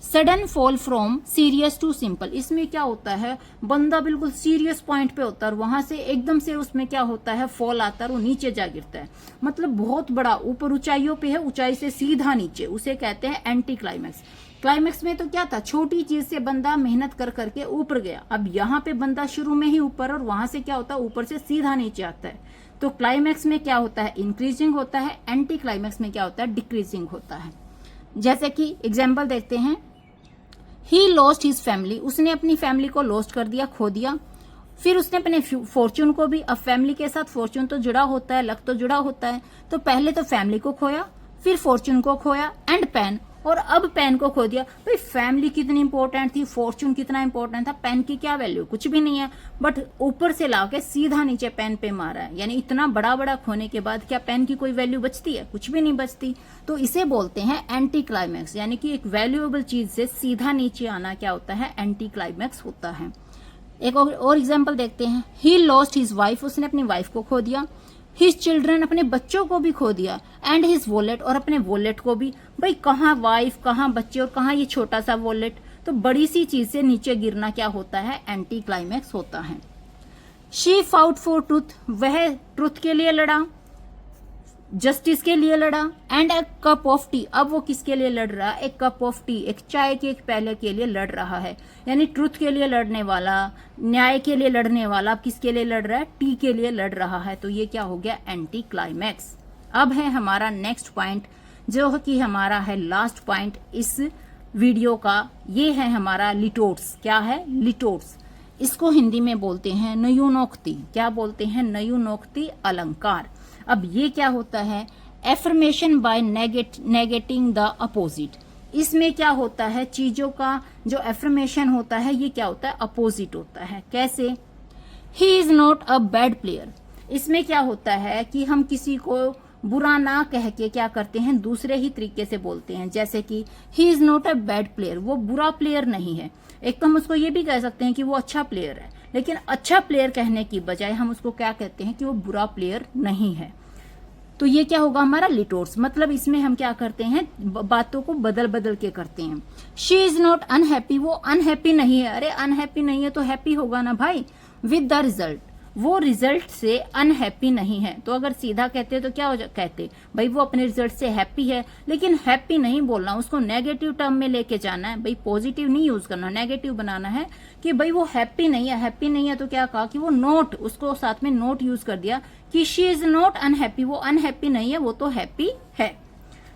Sudden fall from serious to simple. इसमें क्या होता है, बंदा बिल्कुल सीरियस पॉइंट पे होता है और वहां से एकदम से उसमें क्या होता है, फॉल आता है, वो नीचे जा गिरता है। मतलब बहुत बड़ा, ऊपर ऊंचाइयों पे है, ऊंचाई से सीधा नीचे, उसे कहते हैं एंटी क्लाइमैक्स। क्लाइमैक्स में तो क्या था, छोटी चीज से बंदा मेहनत कर करके ऊपर गया। अब यहाँ पे बंदा शुरू में ही ऊपर और वहां से क्या होता है, ऊपर से सीधा नीचे आता है। तो क्लाइमैक्स में क्या होता है, इंक्रीजिंग होता है, एंटी क्लाइमैक्स में क्या होता है, डिक्रीजिंग होता है। जैसे कि एग्जाम्पल देखते हैं, ही लॉस्ट हिज फैमिली, उसने अपनी फैमिली को लॉस्ट कर दिया, खो दिया। फिर उसने अपने फॉर्च्यून को भी, अब फैमिली के साथ फॉर्च्यून तो जुड़ा होता है, लक तो जुड़ा होता है, तो पहले तो फैमिली को खोया, फिर फॉर्च्यून को खोया एंड पेन, और अब पेन को खो दिया। भाई फैमिली कितनी इंपॉर्टेंट थी, फॉर्च्यून कितना इंपॉर्टेंट था, पेन की क्या वैल्यू, कुछ भी नहीं है। बट ऊपर से लाके सीधा नीचे पेन पे मारा है, यानी इतना बड़ा बड़ा खोने के बाद क्या पेन की कोई वैल्यू बचती है, कुछ भी नहीं बचती। तो इसे बोलते हैं एंटी क्लाइमैक्स, यानी कि एक वैल्यूएबल चीज से सीधा नीचे आना क्या होता है, एंटी क्लाइमैक्स होता है। एक और एग्जाम्पल देखते हैं, ही लॉस्ट हिज वाइफ, उसने अपनी वाइफ को खो दिया। हिज चिल्ड्रन, अपने बच्चों को भी खो दिया। एंड हिज वॉलेट, और अपने वॉलेट को भी। भाई कहाँ वाइफ, कहाँ बच्चे और कहाँ ये छोटा सा वॉलेट। तो बड़ी सी चीज से नीचे गिरना क्या होता है, एंटी क्लाइमैक्स होता है। शी फाउट फॉर ट्रूथ, वह ट्रुथ के लिए लड़ा, जस्टिस के लिए लड़ा। And A cup of T, अब वो किसके लिए लड़ रहा है, एक कप ऑफ टी, एक चाय के एक प्याले के लिए लड़ रहा है। यानी ट्रुथ के लिए लड़ने वाला, न्याय के लिए लड़ने वाला, अब किसके लिए लड़ रहा है, टी के लिए लड़ रहा है। तो ये क्या हो गया, एंटी क्लाइमैक्स। अब है हमारा नेक्स्ट पॉइंट, जो कि हमारा है लास्ट पॉइंट इस वीडियो का, ये है हमारा लिटोट्स। क्या है, लिटोट्स। इसको हिंदी में बोलते हैं नयूनोक्ति। क्या बोलते हैं, नयूनोक्ति अलंकार। अब ये क्या होता है, affirmation by negating the opposite. इसमें क्या होता है, चीजों का जो एफर्मेशन होता है ये क्या होता है, अपोजिट होता है। कैसे, he is not a bad player. इसमें क्या होता है कि हम किसी को बुरा ना कह के क्या करते हैं, दूसरे ही तरीके से बोलते हैं। जैसे कि he is not a bad player, वो बुरा प्लेयर नहीं है। एक तो हम उसको ये भी कह सकते हैं कि वो अच्छा प्लेयर है, लेकिन अच्छा प्लेयर कहने की बजाय हम उसको क्या कहते हैं कि वो बुरा प्लेयर नहीं है। तो ये क्या होगा हमारा लिटोट्स। मतलब इसमें हम क्या करते हैं, बातों को बदल बदल के करते हैं। शी इज नॉट अनहैप्पी, वो अनहैप्पी नहीं है। अरे अनहैप्पी नहीं है तो हैप्पी होगा ना भाई, विद द रिजल्ट। वो रिजल्ट से अनहैप्पी नहीं है। तो अगर सीधा कहते तो क्या कहते, भाई वो अपने रिजल्ट से हैप्पी है, लेकिन हैप्पी नहीं बोलना, उसको नेगेटिव टर्म में लेके जाना है। भाई पॉजिटिव नहीं यूज करना, नेगेटिव बनाना है कि भाई वो हैप्पी नहीं है। हैप्पी नहीं है तो क्या कहा कि वो नोट, उसको साथ में नोट यूज कर दिया कि शी इज नॉट अनहैप्पी, वो अनहैप्पी नहीं है, वो तो हैप्पी है।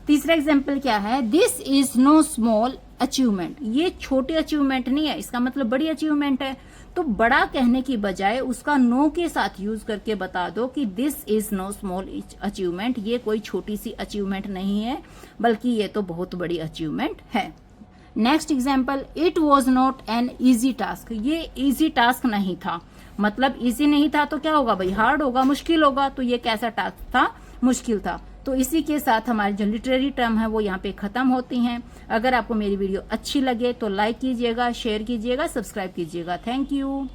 तीसरा एग्जाम्पल क्या है, this is know small achievement, ये छोटी अचीवमेंट नहीं है, इसका मतलब बड़ी अचीवमेंट है। तो बड़ा कहने की बजाय उसका नो के साथ यूज करके बता दो कि this is know small achievement, ये कोई छोटी सी अचीवमेंट नहीं है, बल्कि ये तो बहुत बड़ी अचीवमेंट है। Next example, it was not an easy task, ये इजी टास्क नहीं था। मतलब इजी नहीं था तो क्या होगा भाई, हार्ड होगा, मुश्किल होगा। तो ये कैसा टास्क था, मुश्किल था। तो इसी के साथ हमारी जो लिटरेरी टर्म है वो यहाँ पे खत्म होती हैं। अगर आपको मेरी वीडियो अच्छी लगे तो लाइक कीजिएगा, शेयर कीजिएगा, सब्सक्राइब कीजिएगा। Thank you.